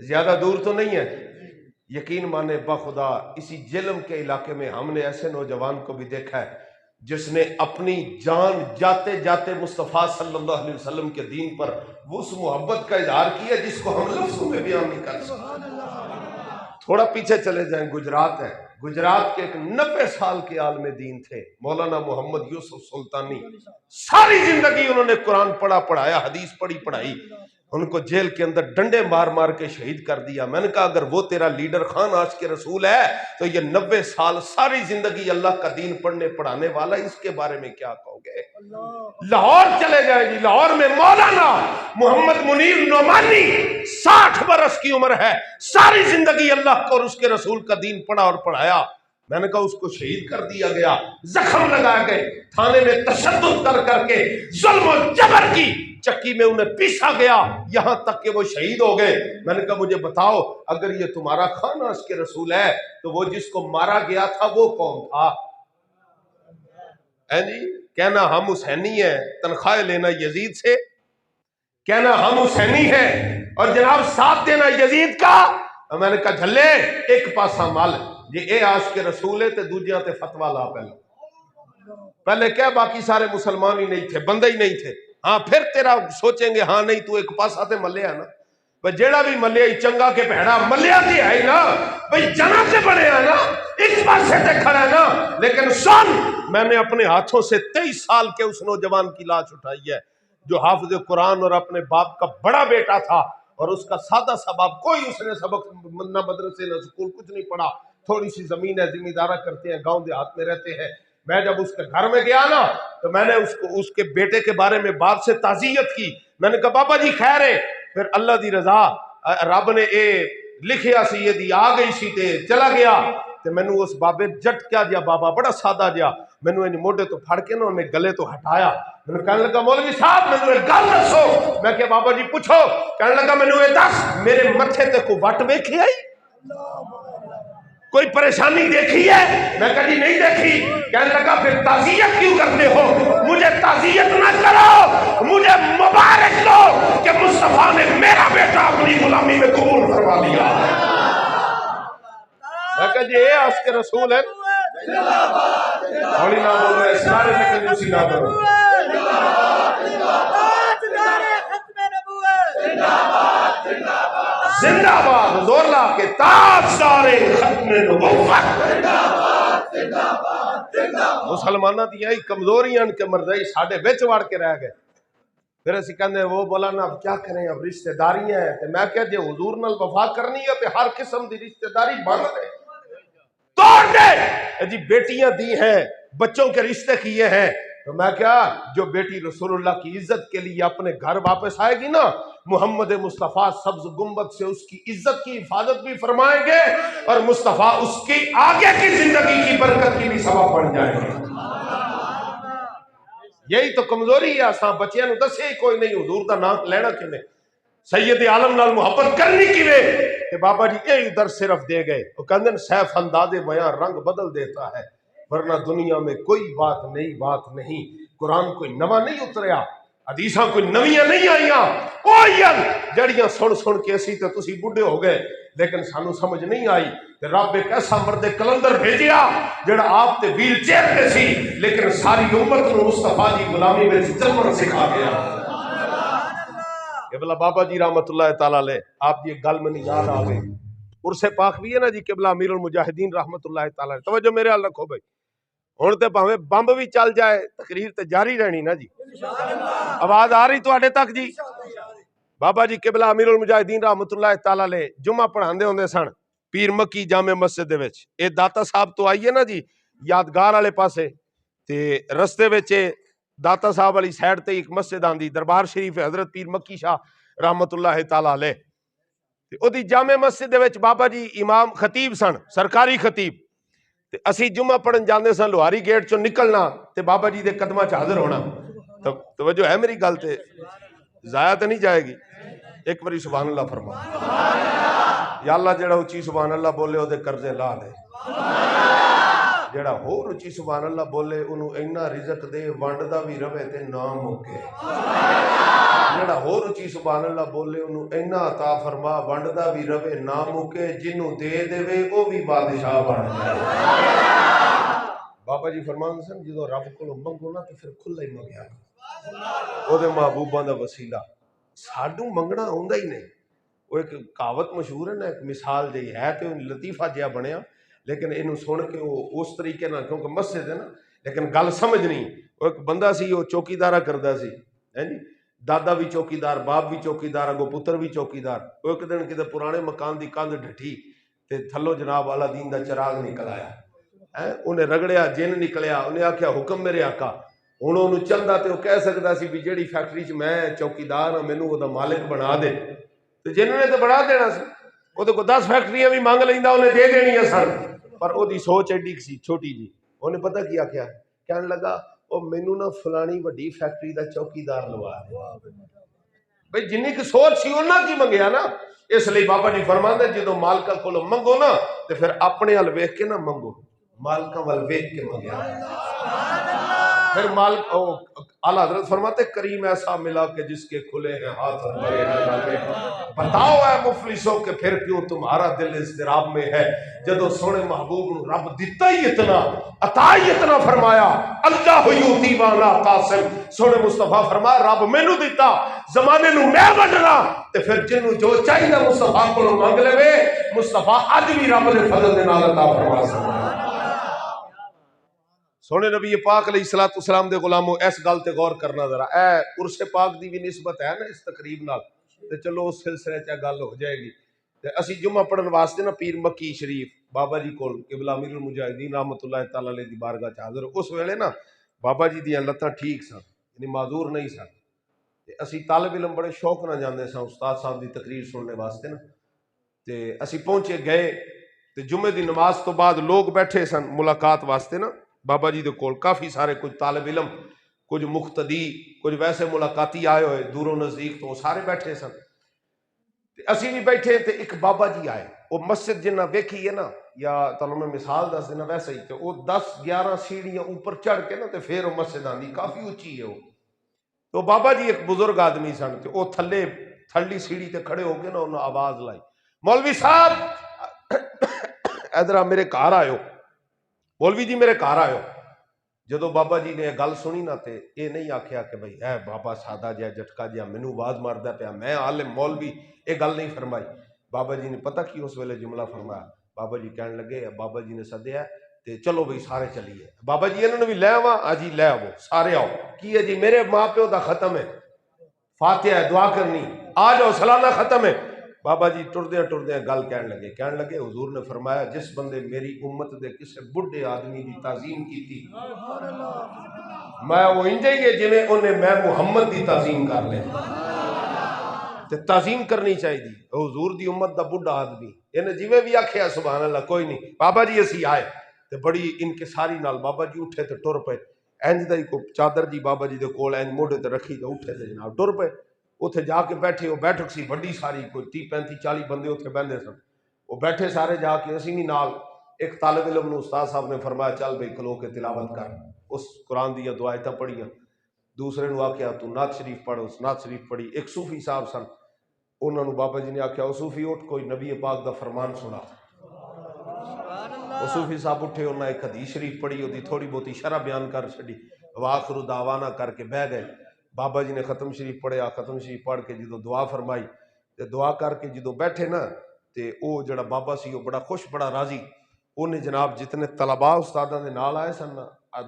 زیادہ دور تو نہیں ہے. یقین مانے بخدا اسی جیلم کے علاقے میں ہم نے ایسے نوجوان کو بھی دیکھا ہے جس نے اپنی جان جاتے جاتے مصطفیٰ صلی اللہ علیہ وسلم کے دین پر وہ اس محبت کا اظہار کیا جس کو ہم لفظوں میں بیان نہیں کر سکتے. تھوڑا پیچھے چلے جائیں، گجرات ہے. گجرات کے ایک 90 سال کے عالم دین تھے مولانا محمد یوسف سلطانی. ساری زندگی انہوں نے قرآن پڑھایا، حدیث پڑھائی. ان کو جیل کے اندر ڈنڈے مار کے شہید کر دیا. میں نے کہا اگر وہ تیرا لیڈر خان عاشق رسول ہے تو یہ 90 سال ساری زندگی اللہ کا دین پڑھنے پڑھانے والا، اس کے بارے میں کیا کہو گے؟ لاہور چلے جائیں جی، لاہور میں مولانا محمد منیر نعمانی 60 برس کی عمر ہے، ساری زندگی اللہ کو اور اس کے رسول کا دین پڑھا اور پڑھایا. میں نے کہا اس کو شہید کر دیا گیا، زخم لگائے گئے، تھانے میں تشدد کر کے ظلم و جبر کی چکی میں انہیں پیسا گیا یہاں تک کہ وہ شہید ہو گئے. میں نے کہا مجھے بتاؤ اگر یہ تمہارا خان عاشق رسول ہے تو وہ جس کو مارا گیا تھا وہ کون تھا؟ جی کہنا ہم حسینی ہیں، تنخواہ لینا یزید سے، کہنا ہم حسینی ہیں اور جناب ساتھ دینا یزید کا. میں نے کہا جھلے ایک پاسا مال یہ اے عاشق رسول ہے تے دوجیاں تے فتویٰ لا پہلے کیا باقی سارے مسلمان ہی نہیں تھے، بندے ہی نہیں تھے. ہاں پھر تیرا سوچیں گے ہاں نہیں تو ایک پاسا تے ملیا نا بھئی، جیڑا بھی ملیا ہی چنگا کے بھیڑا ملیا تے ہے نا بھئی، جنا سے بڑے ہیں نا، اس پاسے تے کھڑا ہے نا. لیکن سن میں نے اپنے ہاتھوں سے 23 سال کے اس نوجوان کی لاش اٹھائی ہے جو حافظ قرآن اور اپنے باپ کا بڑا بیٹا تھا اور اس کا سادہ سا باپ، کوئی اس نے سبق نہ مدرسے نہ اسکول کچھ نہیں پڑھا، تھوڑی سی زمین ہے، زمیندارہ کرتے ہیں، گاؤں دیہات میں رہتے ہیں. میں جب اس کے گھر میں گیا نا تو میں نے اس کے بیٹے کے بارے میں باپ سے تعزیت کی. میں نے کہا بابا جی خیر ہے. پھر اللہ دی رضا رب نے اے لکھیا سی یہ دی آ گئی سی تے چلا گیا تے میں نے اس بابے جٹ کیا دیا بابا بڑا سادہ دیا. میں نے موڈے تو پھڑ کے نا انہیں گلے تو ہٹایا. میں نے کہنے لگا مولوی صاحب میں نے گل دسو. میں کہ بابا جی پوچھو. کہنے لگا میں نے دس میرے متھے تے کو وٹ ویکھی آئی، کوئی پریشانی دیکھی ہے؟ میں کہا جی نہیں دیکھی. کہنے لگا پھر تعزیت کیوں کرتے ہو؟ مجھے تعزیت نہ کرو، مجھے مبارک دو کہ مصطفیٰ نے میرا بیٹا اپنی غلامی میں قبول کروا لیا. میں کہا جی اے عاشق رسول ہے، ہولی نہ بول رہے سارے میں کنجوسی نہ کرو. زندہ باد زور لا کے تاجدار ختم نبوت. مسلمانہ دی آئی کمزوریاں کے مردائی ساڑھے بیچ وار کے رہ گئے. پھر اسی کہنے وہ بولا نا اب کیا کریں، اب رشتہ داریاں ہیں. تو میں کہا جے حضور نال وفا کرنی ہے تو ہر قسم دی رشتہ داری بند دے، توڑ دے. جی بیٹیاں دی ہیں، بچوں کے رشتے کیے ہیں. تو میں کیا جو بیٹی رسول اللہ کی عزت کے لیے اپنے گھر واپس آئے گی نا، محمد مصطفیٰ سبز گنبد سے اس کی عزت کی حفاظت بھی فرمائیں گے اور مصطفیٰ اس کی آگے کی زندگی کی برکت کی بھی سبب بن جائے گے. یہی تو کمزوری ہے. اساں بچیاں نو دسے ہی کوئی نہیں حضور دا نام لینا کنے. سید عالم نال محبت کرنی کیویں کہ بابا جی یہی درس صرف دے گئے. وہ کہندے نے سیف انداز بیاں رنگ بدل دیتا ہے، ورنہ دنیا میں کوئی بات نہیں. قرآن کوئی نواں نہیں اتریا، حدیثاں کوئی نویاں نہیں آئیاں، کوئی جڑیاں سن کے اسی تے تسی بڈھے ہو گئے لیکن سانو سمجھ نہیں آئی. تے رب ایک ایسا مرد کلندر بھیجیا جڑا آپ تے ویل چیئر تے سی لیکن ساری امت نو مصطفیٰ دی غلامی وچ چلنا سکھا گیا. قبلہ بابا جی رحمت اللہ تعالی علیہ آپ کی ایک گل میں یاد آ گئی. عرس پاک بھی ہے نا جی قبلہ امیر المجاہدین رحمت اللہ تعالی علیہ. توجہ میرے حال رکھو بھائی، ہن تے بھاویں بمب بھی چل جائے تقریر تے جاری رہنی نا جی. آواز آ رہی تواڈے تک جی؟ بابا جی قبلہ امیر المجاہدین رحمت اللہ تعالی علیہ جمعہ پڑھاندے ہوندے سن پیر مکی جامع مسجد دے وچ. اے داتا صاحب تو آئیے نا جی یادگار والے پاسے، تے رستے وچ داتا صاحب والی سائڈ تے ایک مسجد آندی دربار شریف حضرت پیر مکی شاہ رحمت اللہ تعالی علیہ. تے او دی جامع مسجد دے وچ بابا جی امام خطیب سن، سرکاری خطیب. تے اسی جمعہ پڑھن جاندے سن، لوہاری گیٹ چوں نکلنا تے بابا جی دے قدماں چ حاضر ہونا. توجہ ہے میری گل تے ضائع تے نہیں جائے گی؟ ایک باری سبحان اللہ فرما. یا اللہ جڑا اچھی سبحان اللہ بولے او دے قرضے لا دے، جڑا ہور اچھی سبحان اللہ بولے انہوں اینا رزق دے ونڈدا بھی رہے تے نہ مکے. جڑا ہور اچھی سبحان اللہ بولے انہوں اینا عطا فرما ونڈدا بھی رہے نہ مکے، جنوں دے دے او بھی بادشاہ بن جائے. بابا جی فرمان سن جدو رب کو منگو نا تو پھر کھلا ہی منگیا او دے محبوباں دا وسیلہ. ساڈوں منگنا ہوندا ہی نہیں. وہ ایک کہاوت مشہور ہے نا، ایک مثال جی ہے تے لطیفہ جہا بنیا لیکن اینو سن کے وہ اس طریقے نال کیونکہ مسجد ہے نا لیکن گل سمجھ نہیں. وہ ایک بندہ سی وہ چوکیدارا کردا سی، ہے جی دادا بھی چوکیدار، باپ بھی چوکیدار، اگو پتر بھی چوکیدار. وہ ایک دن کدے پرانے مکان دی کندھ ڈٹھی تے تھلو جناب اعلیٰ دین دا چراغ نکل آیا. انہیں رگڑیا جن نکلیا، انہیں آکھیا حکم میرے آقا. ہن انہوں چلدا تے وہ کہہ سکدا سی بھی جیڑی فیکٹری چ میں چوکیدار ہاں مینوں او دا مالک بنا دے، تے جن نے تے بنا دینا سی. وہ تے کوئی 10 فیکٹریاں بھی مانگ لیندا انہیں دے دینیاں سن، پر او دی سوچ ایڈی سی چھوٹی جی. انہیں پتہ کیا کیا کہن لگا او مینوں نا فلانی وڈی فیکٹری دا چوکیدار لوا دے. بھئی جنی کی سوچ سی انہاں کی منگیا نا. اس لیے بابا جی فرماندے جدوں مالکا کولوں منگو نا تے پھر اپنے ال ویکھ کے نہ منگو، مالکا ول ویکھ کے منگیا. پھر مالک اعلیٰ حضرت فرماتے کریم ایسا ملا کہ جس کے کھلے ہیں ہاتھ اور بڑے ہیں ڈالے. بتاؤ اے مفلسوں کہ پھر کیوں تمہارا دل اضطراب میں ہے. جدو سونے محبوب نو رب دیتا ہی اتنا، عطا ہی اتنا فرمایا اللہ یوتی والا قاسم. سونے مصطفیٰ فرمایا رب مینوں دیتا زمانے نو میں ونڈنا تے پھر جنوں جو چاہیے مصطفیٰ کو مانگ لے وے. مصطفیٰ اج بھی رب دے فضل دے نال عطا فرما سکتا. سونے نبی پاک علیہ الصلوۃ والسلام دے غلاموں اس گل تے غور کرنا ذرا. اے عرس پاک دی بھی نسبت ہے نا اس تقریب نال تے چلو اس سلسلے چ گل ہو جائے گی. تے اسی جمعہ پڑھن واسطے نا پیر مکی شریف بابا جی کول قبلہ امیر المجاہدین رحمت اللہ تعالی علیہ دی بارگاہ چ حاضر. اس ویلے نا بابا جی دیاں لتاں ٹھیک سن، یعنی معذور نہیں سن. تے اسی طالب علم بڑے شوق نہ جاندے سن استاد صاحب دی تقریر سننے واسطے نا. تے اسی پہنچے گئے تے جمعے دی نماز تو بعد لوگ بیٹھے سن ملاقات واسطے نا بابا جی دے کول. کافی سارے کچھ طالب علم، کچھ مقتدی، کچھ ویسے ملاقاتی آئے ہوئے دوروں نزدیک تو سارے بیٹھے سن. اسی بھی بیٹھے تے ایک بابا جی آئے. وہ مسجد جنہ ویکھی ہے نا یا تعلق میں مثال دس دینا ویسے ہی، تو وہ 10-11 سیڑھیاں اوپر چڑھ کے نا تے پھر وہ مسجد آندی کافی اونچی ہے وہ. تو بابا جی ایک بزرگ آدمی سن تے وہ تھلی سیڑھی تے کھڑے ہو کے نا انہوں آواز لائی مولوی صاحب ادھر میرے گھر آئیو، مولوی جی میرے گھر آئیو. جدو بابا جی نے گل سنی نا تے یہ نہیں آکھیا کہ بھئی اے بابا سادہ جہا جٹکا جہا مینوں آواز ماردا پیا میں عالم مولوی، یہ گل نہیں فرمائی. بابا جی نے پتہ کی اس ویلے جملہ فرمایا. بابا جی کہنے لگے بابا جی نے سدیا تے چلو بھئی سارے چلیے. بابا جی انہوں نے بھی لے آواں آجی لے آو سارے آؤ. کی ہے جی میرے ماں پیو دا ختم ہے، فاتحہ ہے دعا کرنی، آ جاؤ سالانہ ختم ہے. بابا جی ٹردیاں گل کہنے لگے حضور نے فرمایا جس بندے میری امت دے کسے بڑھے آدمی دی تعظیم کیتی میں وہ انجے ہی ہے جنہیں انہیں میں محمد دی تعظیم کر لیں. تے تعظیم کرنی چاہیے دی حضور دی امت دا بڑھا آدمی انہیں جویں بھی آکھیا سبحان اللہ کوئی نہیں. بابا جی اسی آئے تے بڑی انکساری نال بابا جی اٹھے تے ٹر پے. اینج دا ہی کو چادر جی بابا جی دے کول اینج موڈے تے رکھی تے اٹھے تے جناب ٹر پے. اتنے جا کے بیٹھے، وہ بیٹھک سی بڑی ساری، کوئی 30 35 40 بندے اتنے بہندے سن، وہ بیٹھے سارے جا کے، اسی بھی نال ایک طالب علم نے استاد صاحب نے فرمایا چل بھائی کھلو کے تلاوت کر، اس قرآن دیا دو آیتاں پڑھیاں، دوسرے نے آخیا تو نعت شریف پڑھ، اس نعت شریف پڑھی، ایک صوفی صاحب سن، انہوں نے بابا جی نے آخیا او صوفی اٹھ کوئی نبی پاک دا فرمان سنا، وہ صوفی صاحب اٹھے، انہوں نے ایک حدیث شریف پڑھی، وہ تھوڑی بہتی شرح بیان کر چڑی، واخر دعوانا کر کے بہ گئے، بابا جی نے ختم شریف پڑھیا، ختم شریف پڑھ کے جدو دعا فرمائی تے دعا کر کے جدو بیٹھے نا تے او جڑا بابا سی وہ بڑا خوش بڑا راضی، انہیں جناب جتنے طلباء استاداں دے نال آئے سن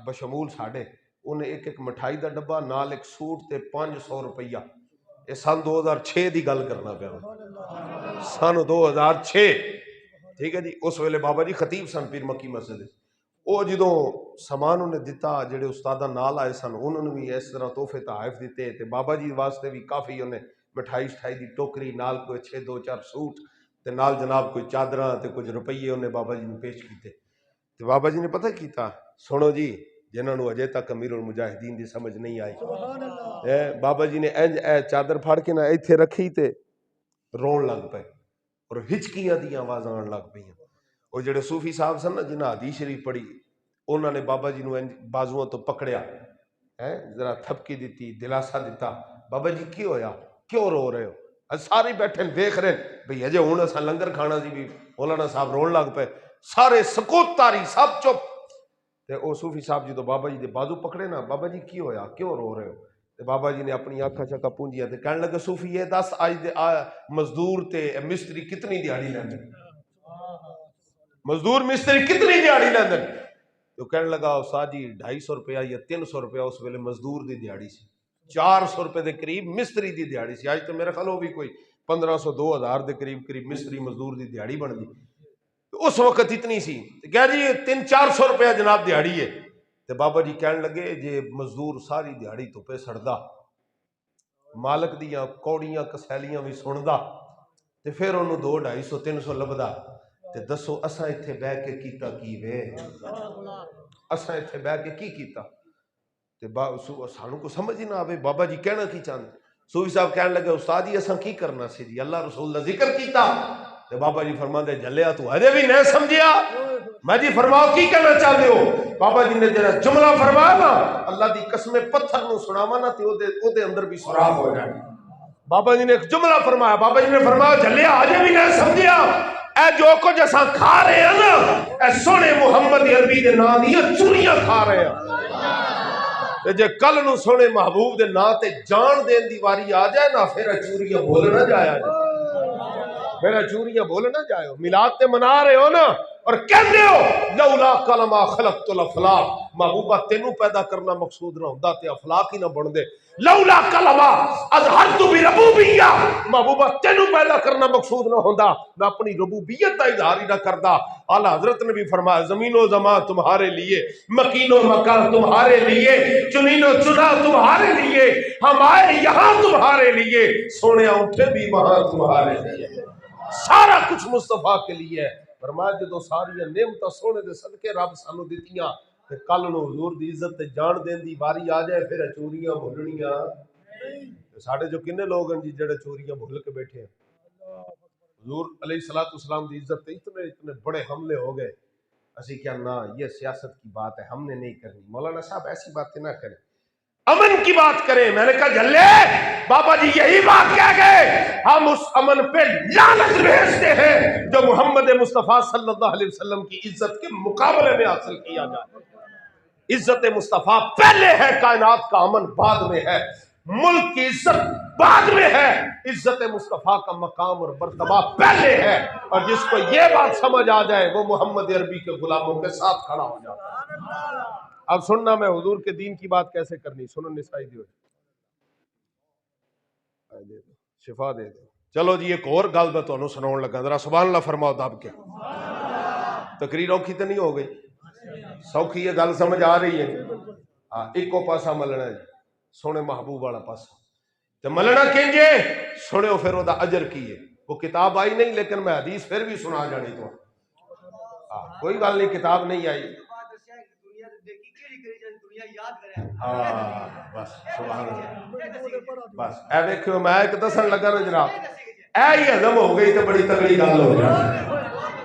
بشمول ساڈے، انہیں ایک ایک مٹھائی دا ڈبہ نال ایک سوٹ تے 500 روپیہ، یہ سن 2006 دی گل کرنا پیا، سن 2006، ٹھیک ہے جی، اس ویلے بابا جی خطیب سن پیر مکی مسجد، او جدوں سامان انہیں دتا جڑے استاداں نال آئے سن انہوں نے بھی اس طرح تحفے تحائف دیتے تے بابا جی واسطے بھی کافی انہیں مٹھائی شٹھائی دی ٹوکری نال کوئی 6-2-4 سوٹ تے نال جناب کوئی چادراں تے کچھ روپیے انہیں بابا جی نے پیش کیتے تے بابا جی نے پتہ کیتا، سنو جی جنہاں نو اجے تک امیر المجاہدین دی سمجھ نہیں آئی، بابا جی نے انج اے چادر پھڑ کے نہ ایتھے رکھی تے رون لگ پے اور ہچکیاں دی آواز آن لگ پئیاں، اور جڑے صوفی صاحب سن نا جنہاں حدیث شریف پڑھی انہوں نے بابا جی نو بازوؤں تو پکڑیا، ذرا تھپکی دیتی، دلاسا دیتا، بابا جی کی ہویا، کیوں رو رہے ہو؟ سارے بیٹھے دیکھ رہے بھئی اجے ہن اساں لنگر کھانا سی بھی مولانا صاحب رون لگ پے، سارے سکوت تاری، سب چپ، تے او صوفی صاحب جدو بابا جی دے بازو پکڑے نا، بابا جی کی ہویا، کیوں رو رہے ہو؟ تے بابا جی نے اپنی آنکھاں چکا پونجیاں تے کہنے لگے صوفی یہ دس آج دے مزدور تے مستری کتنی دیہاڑی لیندے، مزدور مستری کتنی دیہاڑی لیندے؟ تو کہنے لگا استاد جی 250 روپیہ یا 300 روپیہ اس ویلے مزدور دی دیہاڑی سی، 400 روپے دے قریب مستری دی دیہاڑی سی، آج تو میرے خیال ہو بھی کوئی 1500-2000 دے قریب مستری مزدور دی دیہاڑی بن دی، اس وقت اتنی سی، کہہ جی 300-400 روپیہ جناب دیہاڑی ہے، تے بابا جی کہنے لگے جے مزدور ساری دیہاڑی تو پہ سڑدا، مالک دیاں کوڑیاں کسیلیاں بھی سندا تے پھر انہوں 200-250-300 لبدا، تے دسو اساں ایتھے بہ کے کیتا کی وے، اساں ایتھے بہ کے کی کیتا، تے سانوں کو سمجھ ہی نہ آوے بابا جی کہنا کی چاہندے، صوفی صاحب کہنے لگے استاد جی اساں کی کرنا سی جی، اللہ رسول دا ذکر کیتا، تے بابا جی فرماندے جلیا تو ہجے بھی نہیں سمجھیا، میں جی فرماؤ کی کہنا چاہتے ہو؟ بابا جی نے جڑا جملہ فرمایا نا اللہ دی قسم پتھر نو سناواں نا تے او دے اندر بھی سوراخ ہو جائے، بابا جی نے ایک جملہ فرمایا، بابا جی نے فرمایا جلیا ہجے بھی نہیں سمجھیا، اے جو کچھ اساں کھا رہے ہیں نا اے سونے محمد عربی دے نام دی چوریاں کھا رہے ہیں، تے جے کل نو سونے محبوب دے نام تے جان دین دی واری آ جائے نا پھر چوریاں بھول نہ جایا جائے، میرا چوریاں بھول نہ جائے، میلاد تے منا رہے ہو نا اور کہندے ہو لولا کلمہ خلقت الافلاق، محبوبہ تینوں پیدا کرنا مقصود نہ ہوندا تے افلاق ہی نہ بن دے، لولا کلمہ اظہرت بربوبیہ، محبوبہ تینوں پیدا کرنا مقصود نہ ہوندا میں اپنی ربوبیت کا اظہار ہی نہ کردا، اعلیٰ حضرت نے بھی فرمایا زمین و زمان تمہارے لیے، مکین و مکان تمہارے لیے، چنین و چنا تمہارے لیے، ہم آئے یہاں تمہارے لیے، سونے اٹھے بھی وہاں تمہارے لیے، سارا کچھ مصطفیٰ کے لیے ہے، فرمایا جدو ساری نعمتاں سونے دے صدقے رب سانو دتیاں تے کل نو حضور دی عزت تے جان دین دی واری آ جائے پھر چوریاں بھولنیاں، ساڈے جو کنے لوگ ہیں جی جڑے چوریاں بھول کے بیٹھے ہیں، حضور علیہ الصلوۃ والسلام دی عزت تے اتنے بڑے حملے ہو گئے، اسی کیا نہ یہ سیاست کی بات ہے ہم نے نہیں کرنی، مولانا صاحب ایسی باتیں نہ کریں، امن کی بات کریں، میں نے کہا جھلے بابا جی یہی بات کہہ گئے، ہم اس امن پہ لعنت بھیجتے ہیں جو محمد مصطفیٰ صلی اللہ علیہ وسلم کی عزت کے مقابلے میں حاصل کیا جائے، عزت مصطفیٰ پہلے ہے، کائنات کا امن بعد میں ہے، ملک کی عزت بعد میں ہے، عزت مصطفیٰ کا مقام اور مرتبہ پہلے ہے، اور جس کو یہ بات سمجھ آ جائے وہ محمد عربی کے غلاموں کے ساتھ کھڑا ہو جاتا ہے۔ اب سننا میں حضور کے دین کی بات کیسے کرنی، سنو نسائی دیو شفا دے دو، چلو جی ایک اور گل میں تمہیں سناؤں لگا، ذرا سبحان اللہ فرماؤ دب کے، تقریر اوکھی تو نہیں ہو گئی، سوکھی یہ گل سمجھ آ رہی ہے، ایک کو پاسا ملنا ہے سونے محبوب والا پاسا، تو ملنا کنجے سنو پھر وہ دا اجر کی ہے، وہ کتاب آئی نہیں لیکن میں حدیث پھر بھی سنا جانی تو کوئی گل نہیں، کتاب نہیں آئی ہاں بس سبحان اللہ. بس اے دیکھو میں ایک دسن لگا نا جناب, اے ہی ہضم ہو گئی تو بڑی تگڑی گل ہو جائے.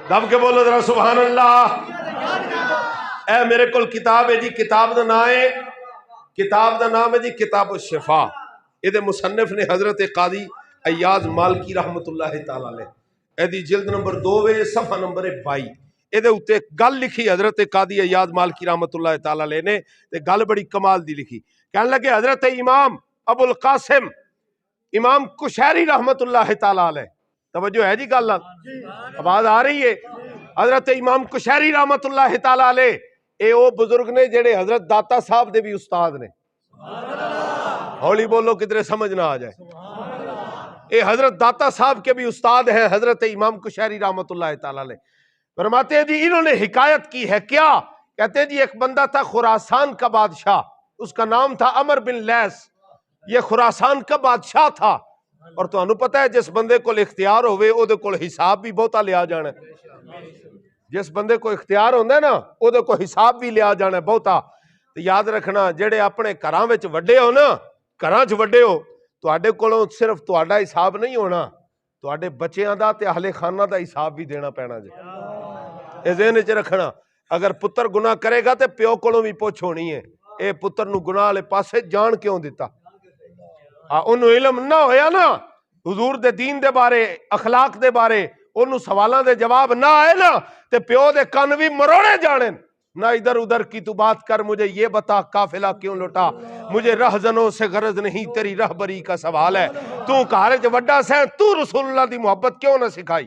دب کے بولو ذرا سبحان اللہ. اے میرے کول کتاب ہے جی, کتاب دا نام ہے, کتاب دا نام ہے جی کتاب الشفا. یہ مصنف نے حضرت قاضی ایاز مالکی رحمت اللہ تعالی علیہ, ایدی جلد نمبر 2 وے صفحہ نمبر 22. یہ اتنے گل لکھی حضرت قاضی ایاز مالکی رحمت اللہ تعالی علیہ نے, تے گل بڑی کمال دی لکھی. کہنے لگے حضرت امام ابو القاسم امام کشیری رحمت اللہ تعالی علیہ, توجہ ہے جی گل, آواز آ رہی ہے؟ حضرت امام کشیری رحمت اللہ تعالی علیہ اے وہ بزرگ نے جڑے حضرت داتا صاحب دے بھی استاد نے. ہولی بولو کدھر سمجھ نہ آ جائے. اے حضرت داتا صاحب کے بھی استاد ہیں حضرت امام کشیری رحمت اللہ تعالی علیہ. فرماتے ہیں جی انہوں نے حکایت کی ہے, کیا کہتے ہیں جی, ایک بندہ تھا خراسان کا بادشاہ, اس کا نام تھا عمر بن لیث. یہ خراسان کا بادشاہ تھا, اور تو انہوں پتہ ہے جس بندے کو اختیار ہوئے او دے کو حساب بھی بہتا لیا جانا ہے. جس بندے کو اختیار ہوندہ ہے نا او دے کو حساب بھی لیا جانا ہے بہتا. تو یاد رکھنا جڑے اپنے گھراں وچ وڈے ہو نا, گھراں چ وڈے ہو, تواڈے کولوں صرف تواڈا حساب نہیں ہونا, تواڈے بچیاں دا تے اہل خانہ دا حساب بھی دینا پینا جی. اے ذہن وچ رکھنا, اگر پتر گناہ کرے گا تے پیو کولوں بھی پوچھ ہونی ہے, اے پتر نو گناہ والے پاسے جان کیوں دیتا. انہوں علم نہ ہویا نا حضور دے دین دے بارے, اخلاق دے بارے, انہوں سوالاں دے جواب نہ آئے نا تے پیو دے کان بھی مروڑے جانے. نہ ادھر ادھر کی تو بات کر, مجھے یہ بتا قافلہ کیوں لٹا, مجھے رہزنوں سے غرض نہیں, تیری رہبری کا سوال ہے. تو کارج وڈا سے تو رسول اللہ دی محبت کیوں نہ سکھائی.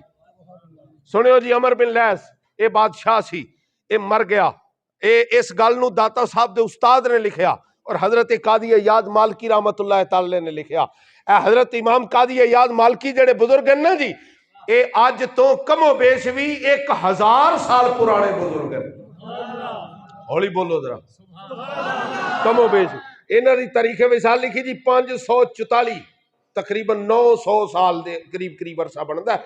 سنیو جی, عمر بن لیث اے بادشاہ سی, اے مر گیا. اے اس گل نو داتا صاحب دے استاد نے لکھیا اور حضرت قاضی ایاز مالکی رحمت اللہ تعالی نے لکھیا. اے حضرت امام قاضی ایاز مالکی جڑے بزرگ ہیں نا جی, اے آج تو کم و بیش بھی 1000 سال پرانے بزرگ ہیں. ہولی بولو ذرا, کم و بیش. انہاں دی تاریخ وصال لکھی جی 544, تقریباً 900 سال دے قریب عرصہ بنتا ہے.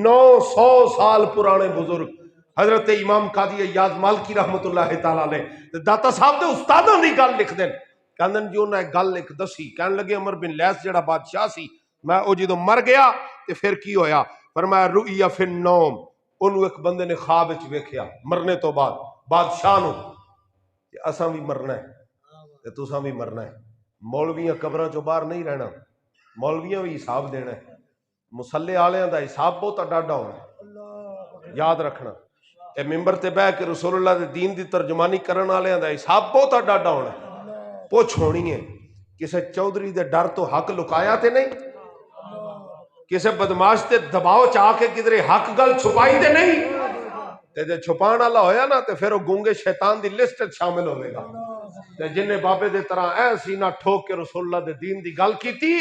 900 سال پرانے بزرگ حضرت امام قاضی ایاز مالکی رحمت اللہ تعالی علیہ داتا صاحب دے استادوں دی گل لکھ دین. کہندن جو انہاں گل ایک دسی, کہن لگے عمر بن لیث جڑا بادشاہ سی, میں او جدوں مر گیا تے پھر کی ہویا. فرمایا رؤیا فی النوم, انہوں ایک بندے نے خواب وچ ویکھیا مرنے تو بعد بادشاہ نو کہ اساں بھی مرنا ہے تے تساں بھی مرنا ہے. مولویاں قبراں چوں باہر نہیں رہنا, مولویاں بھی حساب دینا ہے, مصلی والےاں دا حساب بہت ڈاڈا ہونا. یاد رکھنا, اے ممبر تے بیٹھ کے رسول اللہ دے دین دی ترجمانی کرن والےاں دا حساب بہت ڈاڈا ہونا. پوچھ ہونی ہے, کسے چودھری دے ڈر تو حق لکایا تے نہیں, کسے بدماش تے دباؤ چاہ کے کدھر حق گل چھپائی تے نہیں. تے جے چھپان والا ہویا نا تے پھر وہ گونگے شیطان دی لسٹ شامل ہوے گا. تے جن نے بابے دے طرح اے سینہ ٹھوک کے رسول اللہ دے دین دی گل کیتی,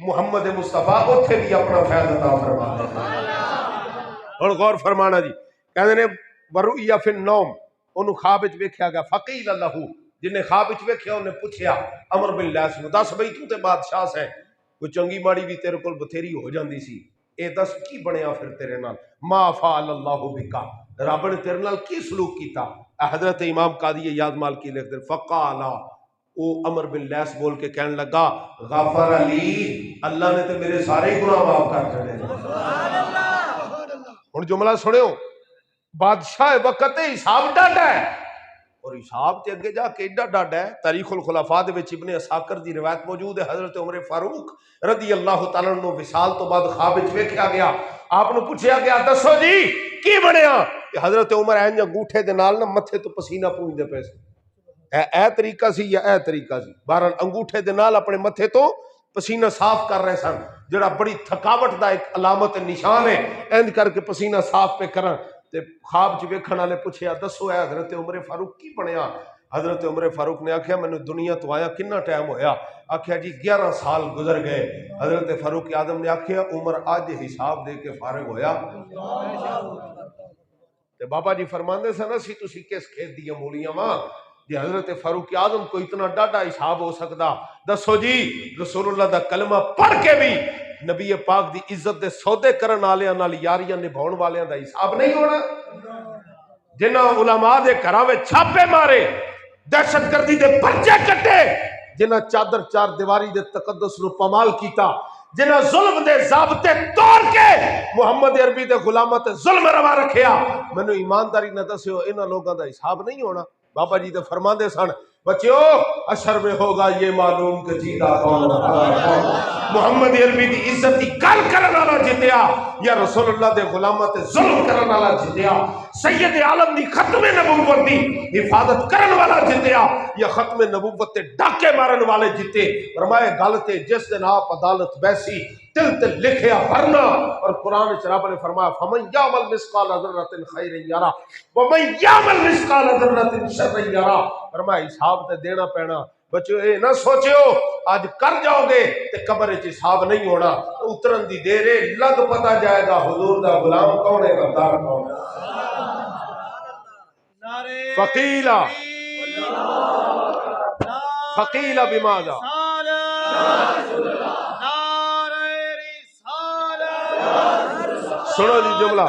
محمد مصطفیٰ اوتھے بھی اپنا فیض عطا فرما دے. اور غور فرمانا جی, کہندے نے ورؤیا فی النوم, انہوں خواب وچ ویکھیا گیا. فقیل لہ, جن نے خواب وچ ویکھیا انہیں پوچھیا عمر بن لیث نو, دس بھئی تو تے بادشاہ سے, کوئی چنگی ماڑی بھی تیرے کول بتھیری ہو جاندی سی, اے دس کی بنیا پھر تیرے نال, ما فعل اللہ بکا, رب نے تیرے نال کی سلوک کیتا. حضرت امام قاضی ایاز مالکی لکھ دے, فقالا, او عمر بن لیث بول کے کہنے لگا, غفر علی, اللہ نے تے میرے سارے گناہ معاف کر چھڑے. ہن جملہ سنیو, بادشاہ وقت حساب ڈاڈا ہے, اور حساب تے اگے جا کے ایڈا ڈاڈا ہے. تاریخ الخلفاء دے وچ ابن اساکر دی روایت موجود ہے, حضرت عمر فاروق رضی اللہ تعالیٰ عنہ وصال تو بعد خواب وچ ویکھیا گیا, آپ نو پوچھیا گیا دسو جی کی بنیا, کہ حضرت عمر اینج انگوٹھے دے نال نہ متھے تو پسینہ پونجدے پے سی. اے طریقہ سی یا اے طریقہ سی, بہرحال انگوٹھے دے نال اپنے متھے تو پسینہ صاف کر رہے سن, جڑا بڑی تھکاوٹ دا ایک علامت نشان ہے. اینج کر کے پسینہ صاف پہ کرن تے خواب چ ویکھن والے پوچھیا دسو اے حضرت عمر فاروق کی بنیا. حضرت عمر فاروق نے آکھیا میں نے دنیا تو آیا کنا ٹائم ہویا, آکھیا جی 11 سال گزر گئے. حضرت فاروق اعظم نے آکھیا عمر آج حساب دے کے فارغ ہویا. تے بابا جی فرماندے سن اسی تسی کس کھیت دی مولیاں ماں جی حضرت فاروق اعظم کو اتنا ڈاڈا حساب ہو سکدا. دسو جی رسول اللہ دا کلمہ پڑھ کے بھی نبی پاک دی عزت دے سودے کرن والیاں نال یاریاں نبھاؤن والیاں دا حساب نہیں ہونا. جنہاں علماء دے گھراں وچ چھاپے مارے, دہشت گردی دے پرچے کٹے، جنہاں چادر چار دیواری دے تقدس نو پامال کیتا، جنہاں ظلم دے ضابطے توڑ کے محمد عربی دے غلاماں تے ظلم روا رکھیا، مینوں ایمانداری نہ دسیو انہاں لوگاں دا حساب نہیں ہونا۔ بابا جی تے فرماندے سن بچیو اشر میں ہوگا یہ معلوم کہ جیتا کون محمد عربی دی عزت دی گل کرن والا جتیا یا رسول اللہ دے غلاماں تے ظلم کرن والا جتیا، سید عالم دی ختم نبوت دی حفاظت کرن والا جتیا یا ختم نبوت تے ڈاکے مارن والے جتے۔ فرمائے گل تے جس دن آپ عدالت بیسی تل تل لکھیا بھرنا، اور قرآن چ رب نے فرمایا فمن یعمل مثقال ذرۃ خیر یرا ومن یعمل مثقال ذرۃ شر یرا۔ فرمایا حساب تے دینا پینا۔ بچو اے نہ سوچو آج کر جاؤ گے تے قبر وچ حساب نہیں ہونا، اترن دی دیر ہے لگ پتہ جائے گا حضور دا غلام کون ہے، غدار کون ہے۔ فقیلا فقیلا بماذا سنو جی جملہ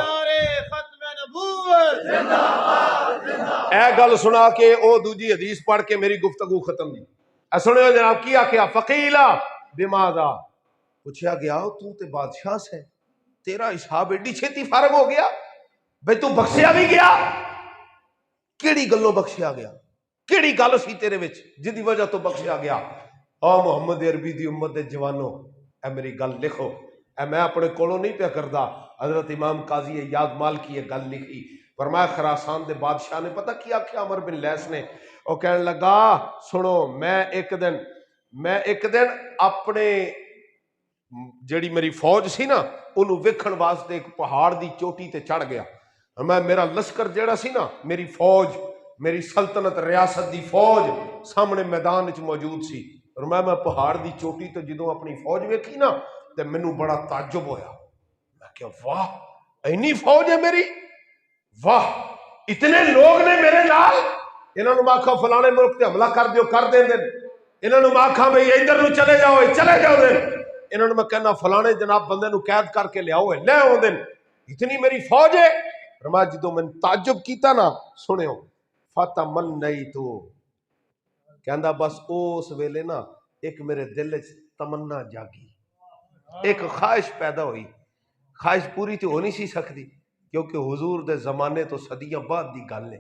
اے گل سنا کے او دوجی حدیث پڑھ کے میری گفتگو ختم دی۔ اے سنو جناب کی آکھیا فقیلا بماذا، پوچھا گیا تو تے بادشاہ سے تیرا حساب ایڈی چھتی فارغ ہو گیا بھئی تو بخشیا بھی گیا، کیڑی گلوں بخشیا گیا، کیڑی گل سی تیرے وچ جدی وجہ تو بخشیا گیا؟ او محمد عربی دی امت دے جوانوں اے میری گل لکھو، اے میں اپنے کولوں نہیں پیا کردا، حضرت امام قاضی یاد مالکی یہ گل لکھی۔ فرمایا خراسان دے بادشاہ نے پتہ کیا کیا عمر بن لیس نے، وہ کہنے لگا سنو میں ایک دن اپنے جڑی میری فوج سی نا انہوں ویکھن واسطے ایک پہاڑ دی چوٹی تے چڑھ گیا، میں میرا لشکر جیڑا سی نا میری فوج میری سلطنت ریاست دی فوج سامنے میدان وچ موجود سی، اور میں پہاڑ دی چوٹی تے جدوں اپنی فوج ویکھی نا تے مینوں بڑا تعجب ہویا، میں کہ واہ اینی فوج ہے میری، واہ اتنے لوگ نے میرے نال، انہاں نوں آکھا فلانے ملک تے حملہ کر دیو کر دیں دن، انہاں نوں آکھا بھئی ادھر نوں چلے جاؤ دن، انہاں نوں میں کہنا فلانے جناب بندے نوں قید کر کے لے آؤ دن، اتنی میری فوج ہے۔ فرمایا جدوں میں تعجب کیتا نا سنیو فتمنیتو، کہندا بس اس ویلے نا ایک میرے دل وچ تمنا جاگی، ایک خواہش پیدا ہوئی، خواہش پوری تو ہو نہیں سی سکتی کیونکہ حضور دے زمانے تو صدیاں بعد دی گل ہے،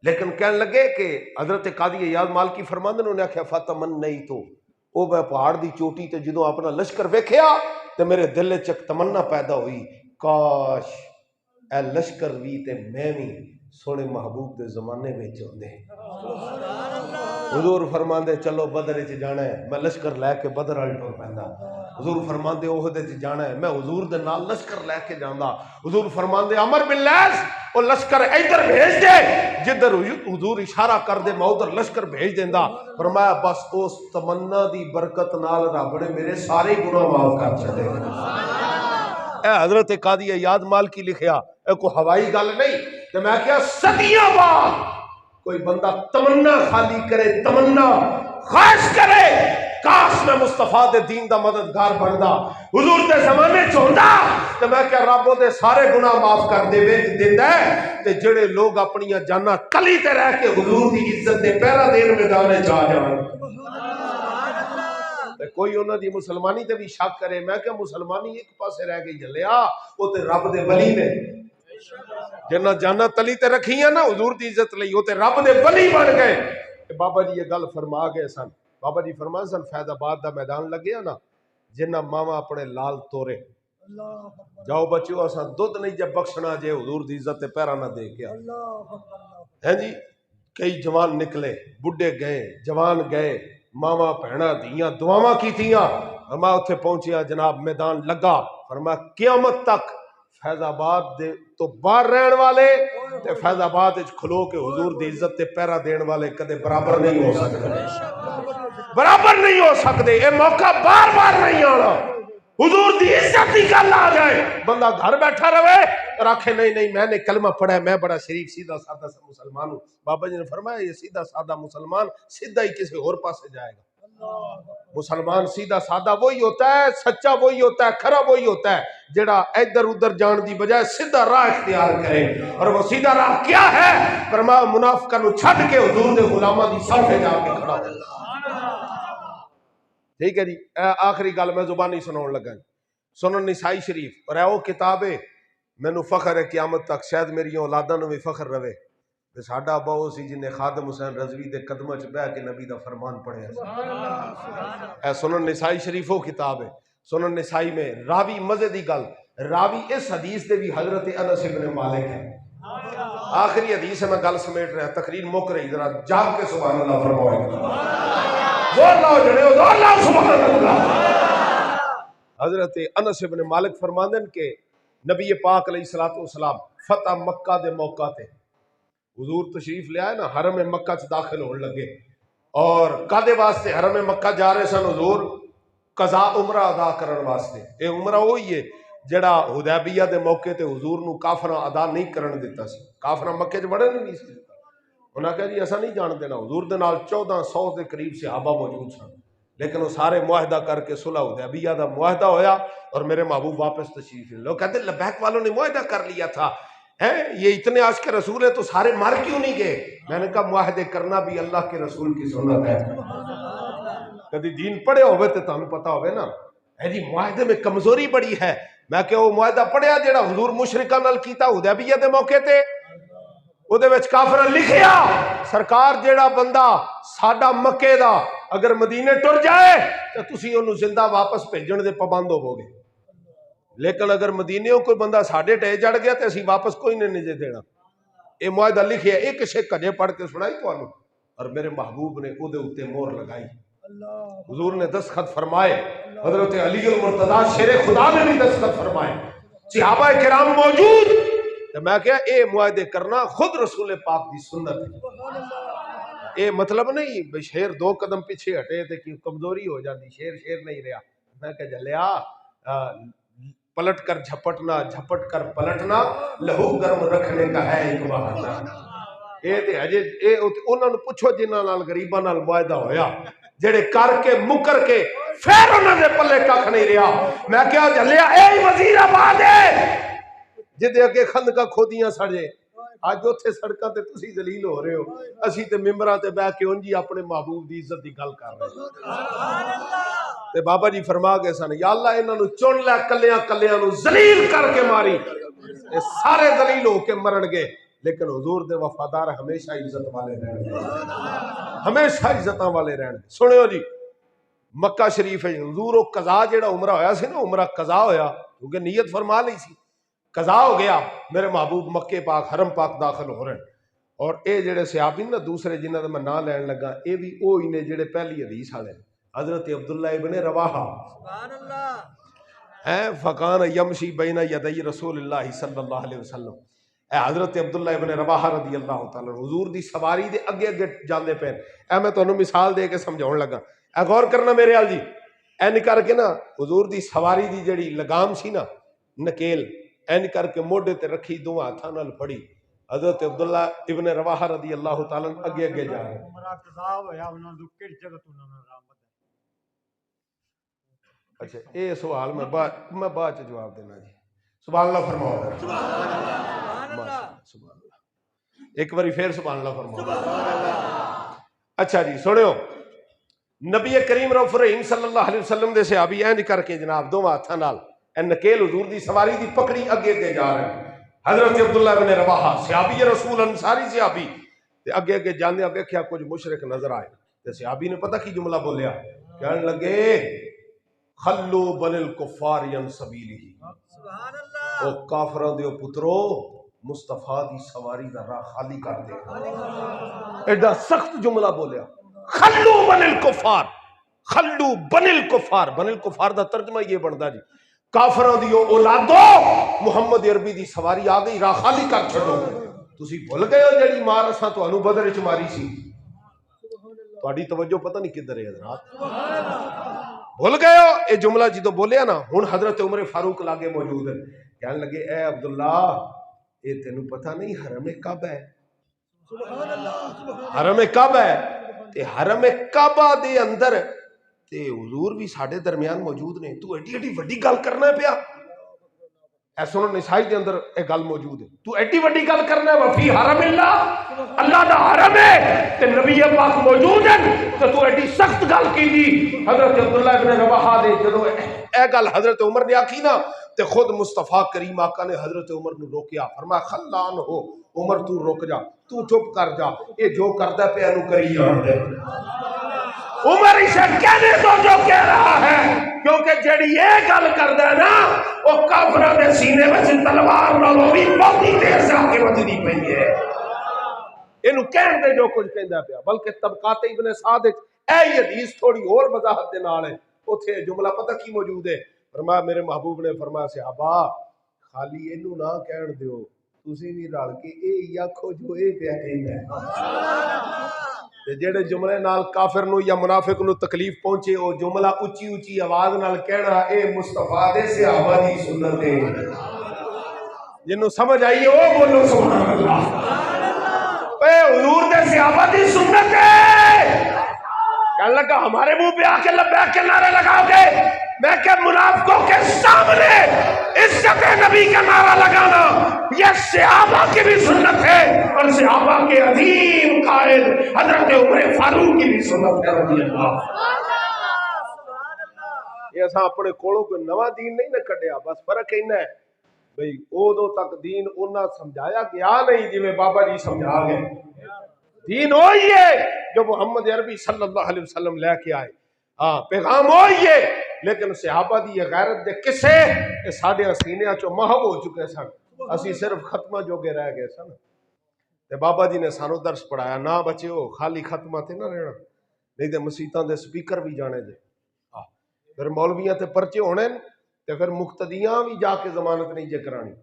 لیکن کہنے لگے کہ حضرت قاضی یاد مالکی فرماندے نے آکھیا فتمنیتو، او میں پہاڑ دی چوٹی تے جدوں اپنا لشکر ویکھیا تے میرے دل وچ ایک تمنا پیدا ہوئی، کاش اے لشکر بھی تے میں بھی سونے محبوب دے زمانے وچ ہوندے۔ حضور فرماندے چلو بدر وچ جانا ہے، میں لشکر لے کے بدر والے ٹر پیندا، حضور فرماندے احد وچ جانا ہے، میں حضور دے نال لشکر لے کے جاندا، حضور فرماندے عمر بن لیس او لشکر ادھر بھیج دے جدھر حضور اشارہ کر دے میں ادھر لشکر بھیج دیندا۔ فرمایا بس اس تمنا دی برکت نال رب نے میرے سارے گناہ معاف کر چھڈے۔ اے حضرت قاضی یاد مالکی لکھیا، اے کوئی ہوائی گل نہیں کہ میں کیا صدیاں بعد کوئی بندہ تمنا خالی کرے، تمنا خواہش کرے کاش میں مصطفیٰ دے دین دا مددگار بندا، حضور دے زمانے چوندا تے میں کیا رب دے سارے گناہ معاف کر دے دیندا ہے، تے جڑے لوگ اپنی جاناں کلی تے رہ کے حضور دی عزت دے پہرا دین میدان وچ آ جان، کوئی انہاں دی مسلمانی تے بھی شک کرے، میں کہ مسلمانی ایک پاسے رہ گئی جلیا، وہ تے رب دے ولی نے جنہ جانا تلی تے رکھیاں نا حضور دی عزت لئی، وہ تے رب دے ولی بن گئے۔ بابا جی یہ گل فرما گئے سن، بابا جی فرما سن فیض آباد دا میدان لگیا نا جنہ ماما اپنے لال تورے جاؤ بچو اساں دودھ نہیں جب بخشنا جے حضور دی عزت تے پیرا نہ دے کے ہیں جی، کئی جوان نکلے، بڈھے گئے، جوان گئے، ماما بہنا دیاں دعاواں کیتیاں، فرمایا اتھے پہنچیا جناب میدان لگا، فرمایا قیامت تک فیض آباد دے تو باہر رہن والے تے فیض آباد وچ کھلو کے حضور دی عزت تے پیرا دین والے کدے برابر نہیں ہو سکتے، برابر نہیں ہو سکتے، اے موقع بار بار نہیں آنا، حضور دی عزت کی گل آ جائے بندہ گھر بیٹھا رہے اور آکھے نہیں میں نے کلمہ پڑھا ہے میں بڑا شریف سیدھا سادہ مسلمان ہوں۔ بابا جی نے فرمایا یہ سیدھا سادہ مسلمان سیدھا ہی کسی اور پاسے جائے گا، مسلمان سیدھا سادہ وہی ہوتا ہے، سچا وہی ہوتا ہے، کھرا وہی ہوتا ہے جڑا ادھر ادھر جان دی بجائے سیدھا راہ اختیار کرے. اور وہ سیدھا راہ کیا ہے؟ فرمایا منافقاں نو چھڈ کے حضور دے غلاماں دی صف وچ جا کے کھڑا ہو. ٹھیک ہے جی. آخری گل میں زبانی سناؤن لگا. سنن نسائی شریف، اور اے وہ کتاب ہے مینو فخر ہے قیامت تک، شاید میری اولاداں نو بھی فخر رہے کہ ساڈا ابا وہ سی جن خادم حسین رضوی دے قدماں چ بیٹھ کے نبی دا فرمان پڑھیا. اے سنن نسائی شریف وہ کتاب ہے. سنن نسائی میں راوی مزے دی گل، راوی اس حدیث دے بھی حضرت انس بن مالک ہے. آخری حدیث میں گل سمیٹ رہا، تقریر مک رہی، ذرا جاگ کے سبحان اللہ فرمائے. زور لاؤ جڑے زور لاؤ سبحان اللہ. حضرت انس بن مالک فرماندے کہ نبی پاک علیہ الصلوۃ والسلام فتح مکہ دے موقع تے حضور تشریف لے آئے نا، حرم مکہ چ داخل ہونے لگے. اور کادے واسطے حرم مکہ جا رہے سن حضور؟ قضا عمرہ ادا کرن واسطے. اے عمرہ وہی ہے جڑا حدیبیہ دے موقع تے حضور نو کافراں ادا نہیں کرن دیتا سی. کافراں مکے چ وڑن نہیں سی دیتا. انہاں کہا جی ایسا نہیں جان دینا. حضور دے نال 1400 دے قریب صحابہ موجود سن، لیکن وہ سارے معاہدہ کر کے صلح حدیبیہ دا معاہدہ ہویا اور میرے محبوب واپس تشریف لے. لوگ کہتے لبیک والوں نے معاہدہ کر لیا تھا، یہ اتنے عاشق کے رسول ہے تو سارے مر کیوں نہیں گئے؟ میں نے کہا معاہدے کرنا بھی اللہ کے رسول کی سنت ہے. کبھی دین پڑھے ہوئے تو تمہیں پتا ہوئے نا جی معاہدے میں کمزوری بڑی ہے. میں کہ وہ معاہدہ پڑھیا جڑا حضور مشرکاں نال کیتا حدیبیہ دے موقع تے، او دے وچ کافراں لکھیا سرکار جیڑا بندہ ساڈا مکے دا اگر مدینے ٹر جائے تو تسی انہوں زندہ واپس بھیجن دے پابند ہوو گے، لیکن اگر مدینیوں کوئی بندہ ساڈے ٹے جڑ گیا تو اسی واپس کوئی نہیں جے دینا. اے معاہدہ لکھیا ایک شیک کجے پڑھ کے سنائی تانوں، اور میرے محبوب نے او دے اوتے مہر لگائی. حضور نے دستخط فرمائے، حضرت علی المرتضی شیر خدا نے بھی دستخط فرمائے، صحابہ کرام موجود. تو میں کہا اے معاہدے کرنا خود رسول پاک دی سنت ہے. اے مطلب نہیں بھئی شیر 2 قدم پیچھے ہٹے تے کی کمزوری ہو جاتی، شیر شیر نہیں رہا. میں کہا جلیا پلٹ کر جھپٹنا، جھپٹ کر پلٹنا لہو گرم رکھنے کا ہے ایک بہانہ. اے تے اجے اے انہاں نوں پوچھو جنہاں نال غریباں نال معاہدہ ہویا، جڑے کر کے مکر کے پھر انہاں دے پلے ککھ نہیں رہا. میں کہا جلیا اے وزیر آباد ہے جدے اگے خندقاں کھودیاں سڑے، اج اوتھے سڑکاں تے تسی ذلیل ہو رہے ہو، اسی تے ممبراں تے بیٹھ کے انجی اپنے محبوب دی عزت دی گل کر رہے ہیں. تے بابا جی فرما گئے سن یا اللہ انہاں نوں چن لے کلیاں کلیاں نوں ذلیل کر کے ماری. اے سارے ذلیل ہو کے مرن گے، لیکن حضور دے وفادار ہمیشہ عزت والے رہن گے، ہمیشہ عزتاں والے رہن گے. سنو جی مکہ شریف ہے حضور او قضا جیڑا عمرہ ہویا سی نا، عمرہ قضا ہویا کیونکہ نیت فرما لی سی، قضا ہو گیا. میرے محبوب مکے پاک حرم پاک داخل ہو رہے ہیں. اور اے جڑے صحابی نا دوسرے جنہاں دا میں نام لین لگا اے بھی اوہی نے جڑے پہلی حدیث والے حضرت عبداللہ ابن رواحہ سبحان اللہ فقان یمشی بین یدی رسول اللہ صلی اللہ علیہ وسلم. اے حضرت عبداللہ ابن رواحہ رضی اللہ تعالی حضور دی سواری دے اگے اگے جاندے پے. اے میں تانوں مثال دے کے سمجھاؤن لگا، اے غور کرنا میرے ال جی. این کر کے نا حضور دی سواری دی جڑی لگام سی نا نکیل این کر کے موڈے تے رکھی، دو ہاتھاں نال پھڑی. حضرت عبداللہ ابن رواحہ رضی اللہ تعالی اگے اگے جا رہے. اچھا اے سوال میں بعد چ جواب دینا جی. سبحان اللہ فرماؤ، سبحان اللہ. ایک باری پھر سبحان اللہ فرماؤ. اچھا جی سنو، نبی کریم رؤوف رحیم صلی اللہ علیہ وسلم دے صحابی این کر کے جناب دو ہاتھاں نال نکیل حضور دی سواری دی پکڑی اگے اگے جا رہے ہیں. حضرت عبداللہ بن رواحہ صحابی رسول انصاری صحابی تے اگے اگے جاندے ویکھیا کچھ مشرک نظر آئے تے صحابی نے پتہ کی جملہ بولیا، کہنے لگے خلو بن الکفار ین سبیلہ، سبحان اللہ، او کافراں دیو پترو مصطفیٰ دی سواری دا راہ خالی کر دے. ایڈا سخت جملہ بولیا، خلو بن الکفار، خلو بن الکفار. بن الکفار دا ترجمہ یہ بندا جی کافراں دیو اولادو محمد عربی دی سواری آ گئی، راہ خالی کر چھڈو. تسی بھول گئے ہو جڑی مار اساں تانوں بدر وچ ماری سی. تہاڈی توجہ پتہ نہیں کدھر ہے حضرات، بھول گئے ہو. اے جملہ جدو بولیا نا ہن حضرت عمر فاروق لاگے موجود ہے، کہنے لگے اے عبداللہ اے تینوں پتہ نہیں حرم کعبہ ہے؟ حرم کعبہ ہے تے حرم کعبہ دے اندر تے حضور بھی ساڈے درمیان موجود نے، تو ایڈی ایڈی وڈی گل کرنا ہے پیا. اے سنو نسائی دے اندر ایک گل موجود ہے، تو ایڈی وڈی گل کرنا ہے وفی حرم اللہ دا حرم ہے تے نبی پاک موجود ہیں تے تو ایڈی سخت گل کی. حضرت عبداللہ ابن رواحہ نے جدو اے گل حضرت عمر نے آکھی نا تے خود مصطفیٰ کریم آقا نے حضرت عمر نے روکیا، فرمایا خلان ہو عمر تو رک جا، تو چپ کر جا، یہ جو کردا پیا نو کری جان دے. عمر اسے کہنے تو جو کہہ رہا ہے، کیونکہ جڑی یہ گل کردا ہے نا وہ کافراں دے سینے وچ تلوار نالوں بھی بہت دیر سے آ کے وجدی پئی ہے. اینو کہن دے جو کچھ کہندا پیا. بلکہ طبقات ابن سعد اے حدیث تھوڑی اور وضاحت دے نال ہے، اوتھے جملہ پتہ کی موجود ہے. فرمایا میرے محبوب نے فرمایا صحابہ خالی اینو نہ کہن دیو، تسی بھی رل کے اے آکھو جو اے پیا کہندا ہے. تے جڑے جملے نال کافر نو یا منافق نو تکلیف پہنچے او جملہ اچھی اچھی آواز نال کہنا اے مصطفیٰ دے صحابہ دی سنت ہے. جنوں سمجھ آئی او بولو سبحان اللہ. اے حضور دے صحابہ دی سنت ہے. کہنے لگا ہمارے منہ پہ آ کے لبیک کے نعرے لگاؤ گے؟ میں کہ منافقوں کے سامنے عزت نبی کا نعرہ لگانا یہ صحابہ کی بھی سنت ہے، اور صحابہ کے عظیم قائد حضرت عمر فاروق کی بھی سنت ہے رضی اللہ. یہ اساں اپنے کولوں کوئی نواں دین نہیں نہ کڈیا، بس فرق اینا ہے بھئی اودوں تک دین انہاں سمجھایا گیا نہیں جویں بابا جی سمجھا گئے. دین وہی ہے جو محمد عربی صلی اللہ علیہ وسلم لے کے آئے، ہاں پیغام وہی ہے. لیکن صحابہ دی یہ غیرت دے قصے یہ ساڈے سینیاں چوں محو ہو چکے سن، اسی صرف ختمہ جوگے رہ گئے سن. تے بابا جی نے سانو درس پڑھایا نہ بچیو خالی ختمہ تے نہ رہنا، نہیں تے مسیتاں دے سپیکر بھی جانے دے، پھر مولویاں تے پرچے ہونے تے پھر مقتدیاں بھی جا کے ضمانت نہیں جے کرانی.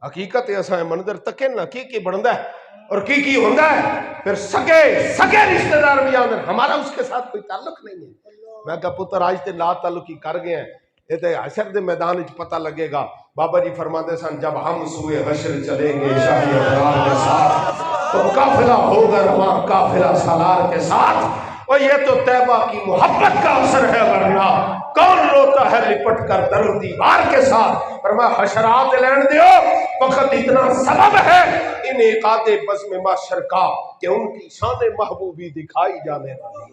حقیقت ہے اساں منظر تکن نہ کی بندا ہے اور کی ہوندا ہے. پھر سگے رشتہ دار بھی آندے، ہمارا اس کے ساتھ کوئی تعلق نہیں ہے. میں کہا پتر آج تے لا تعلقی کر گئے ہیں، یہ تے حشر دے میدان وچ پتہ لگے گا. بابا جی فرماتے سن جب ہم سوئے حشر چلیں گے شاہی ابرار کے ساتھ تو قافلہ ہوگا رواں قافلہ سالار کے ساتھ. اور یہ تو طیبہ کی محبت کا اثر ہے، ورنہ کون روتا ہے لپٹ کر در دیوار کے ساتھ. فرمایا حشرات لین دیو، فقط اتنا سبب ہے ان عقاد بزم معاشر کا کہ ان کی شان محبوبی دکھائی جانے والی.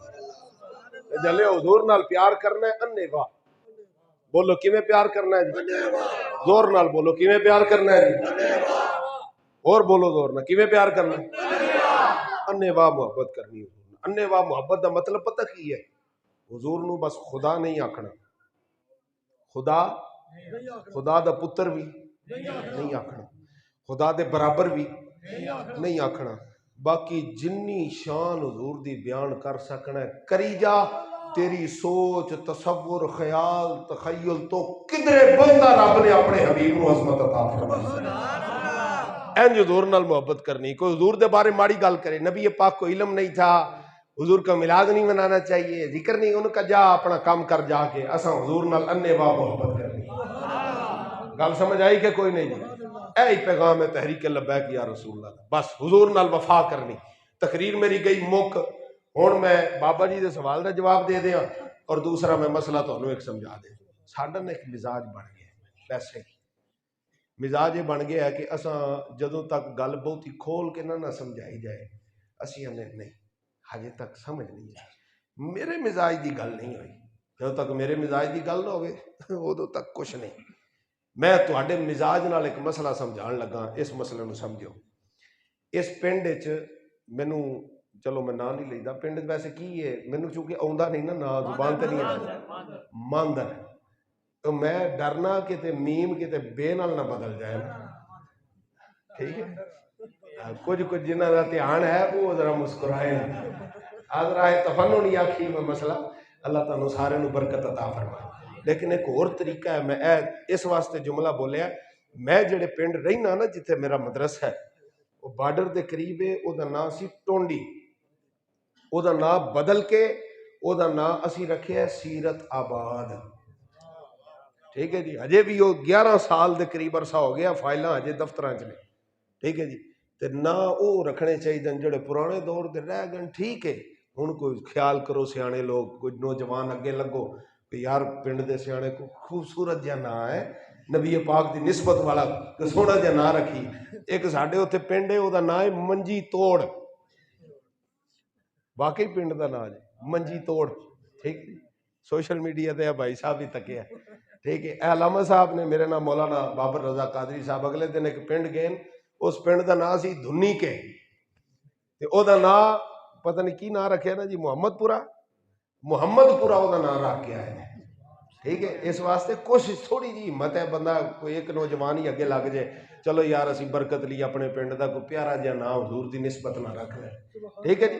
جلے حضور نال پیار کرنا ہے انے واہ بولو کیویں پیار کرنا ہے جی؟ زور نال بولو کیویں پیار کرنا ہے جی؟ اور بولو زور نال کیویں پیار کرنا ہے؟ انے واہ محبت کرنی ہے. انے واہ محبت دا مطلب پتہ کی ہے؟ حضور نو بس خدا نہیں آکھنا، خدا دا پتر بھی نہیں آکھنا، خدا دے برابر بھی نہیں آکھنا. باقی جنی شان حضور دی بیان کر سکنا ہے کری جا. تیری سوچ تصور خیال تخیل تو کدرے بہتا رب نے اپنے حبیب نو عظمت عطا فرمائی. این حضور نال محبت کرنی. کوئی حضور دے بارے ماڑی گل کرے، نبی پاک کو علم نہیں تھا، حضور کا میلاد نہیں منانا چاہیے، ذکر نہیں، ان کا جا اپنا کام کر جا کے. اساں حضور نال انے واہ محبت کرنی. گل سمجھ آئی کہ کوئی نہیں؟ اے پیغام ہے تحریک لبیک یا رسول اللہ. بس حضور نال وفا کرنی. تقریر میری گئی مک. ہن میں بابا جی دے سوال دا جواب دے دیاں اور دوسرا میں مسئلہ تانوں ایک سمجھا دے. ساڈا ایک مزاج بن گیا، ویسے مزاج یہ بن گیا ہے کہ اساں جدوں تک گل بہت ہی کھول کے نہ سمجھائی جائے اسی نہیں ہجے تک سمجھ نہیں آئی. میرے مزاج دی گل نہیں ہوئی. جدوں تک میرے مزاج دی گل نہ ہوئے ادوں تک کچھ نہیں. میں تواڈے مزاج نال ایک مسئلہ سمجھان لگا. اس مسئلے نو سمجھو. اس پنڈ وچ مینوں چلو میں نام نہیں لیدا، پنڈ ویسے کی ہے مینوں چونکہ آوندا نہیں نا زبان تے نہیں ہے ماندر ہے، تو میں ڈرنا کہ تے میم کہ تے بے نال نہ بدل جائے نا. ٹھیک ہے، کچھ جنہاں دا دھیان ہے وہ ذرا مسکرائے. ذرا تفنن نہیں آکھی میں مسئلہ. اللہ تعالیٰ سارے نو برکت عطا فرمائے. لیکن ایک اور طریقہ ہے، میں اس واسطے جملہ بولیا، میں جڑے پنڈ رہنا نا جتھے میرا مدرسہ ہے وہ بارڈر دے قریب ہے. او دا نام سی ٹونڈی، او دا نام بدل کے او دا نام اسی رکھے ہے سیرت آباد. ٹھیک ہے جی، اجے بھی وہ 11 سال دے قریب عرصہ ہو گیا، فائلاں اجے دفتراں چ نے. ٹھیک ہے جی، تے نہ او رکھنے چاہیے جڑے پرانے دور دے رہ گئے. ٹھیک ہے، ਹੁਣ ਕੋਈ ਖਿਆਲ ਕਰੋ ਸਿਆਣੇ ਲੋਕ, ਕੋਈ ਨੌਜਵਾਨ ਅੱਗੇ ਲੱਗੋ ਕਿ ਯਾਰ ਪਿੰਡ ਦੇ ਸਿਆਣੇ ਕੋ ਖੂਬਸੂਰਤ ਜਿਹਾ ਨਾਂ ਹੈ, ਨਬੀ ਪਾਕ ਦੀ ਨਿਸਬਤ ਵਾਲਾ ਸੋਹਣਾ ਜਿਹਾ ਨਾਂ ਰੱਖੀ। ਇੱਕ ਸਾਡੇ ਉੱਥੇ ਪਿੰਡ ਹੈ, ਉਹਦਾ ਨਾਂ ਹੈ ਮੰਜੀ ਤੋੜ, ਵਾਕਈ ਪਿੰਡ ਦਾ ਨਾਂ ਹੈ ਮੰਜੀ ਤੋੜ। ਠੀਕ, ਸੋਸ਼ਲ ਮੀਡੀਆ ਤੇ ਭਾਈ ਸਾਹਿਬ ਵੀ ਤੱਕਿਆ। ਠੀਕ ਹੈ, ਇਹ ਅਲਾਮਾ ਸਾਹਿਬ ਨੇ, ਮੇਰੇ ਨਾਲ ਮੌਲਾਨਾ ਬਾਬਰ ਰਜ਼ਾ ਕਾਦਰੀ ਸਾਹਿਬ ਅਗਲੇ ਦਿਨ ਇੱਕ ਪਿੰਡ ਗਏ, ਉਸ ਪਿੰਡ ਦਾ ਨਾਂ ਸੀ ਧੁੰਨੀ ਕੇ, ਤੇ ਉਹਦਾ ਨਾਂ ਪਤਾ ਨਹੀਂ ਕੀ ਨਾਂ ਰੱਖਿਆ ਨਾ ਜੀ, ਮੁਹੰਮਦਪੁਰਾ ਉਹਦਾ ਨਾਂ ਰੱਖ ਕੇ ਆਏ ਨੇ। ਠੀਕ ਹੈ, ਇਸ ਵਾਸਤੇ ਕੋਸ਼ਿਸ਼ ਥੋੜੀ ਜੀ ਹਿੰਮਤ ਹੈ, ਬੰਦਾ ਕੋਈ ਇੱਕ ਨੌਜਵਾਨ ਹੀ ਅੱਗੇ ਲੱਗ ਜਾਏ, ਚਲੋ ਯਾਰ ਅਸੀਂ ਬਰਕਤ ਲਈ ਆਪਣੇ ਪਿੰਡ ਦਾ ਕੋਈ ਪਿਆਰਾ ਜਿਹਾ ਨਾਂ ਹਜ਼ੂਰ ਦੀ ਨਿਸਬਤ ਨਾਲ ਰੱਖ ਲੈ। ਠੀਕ ਹੈ ਜੀ,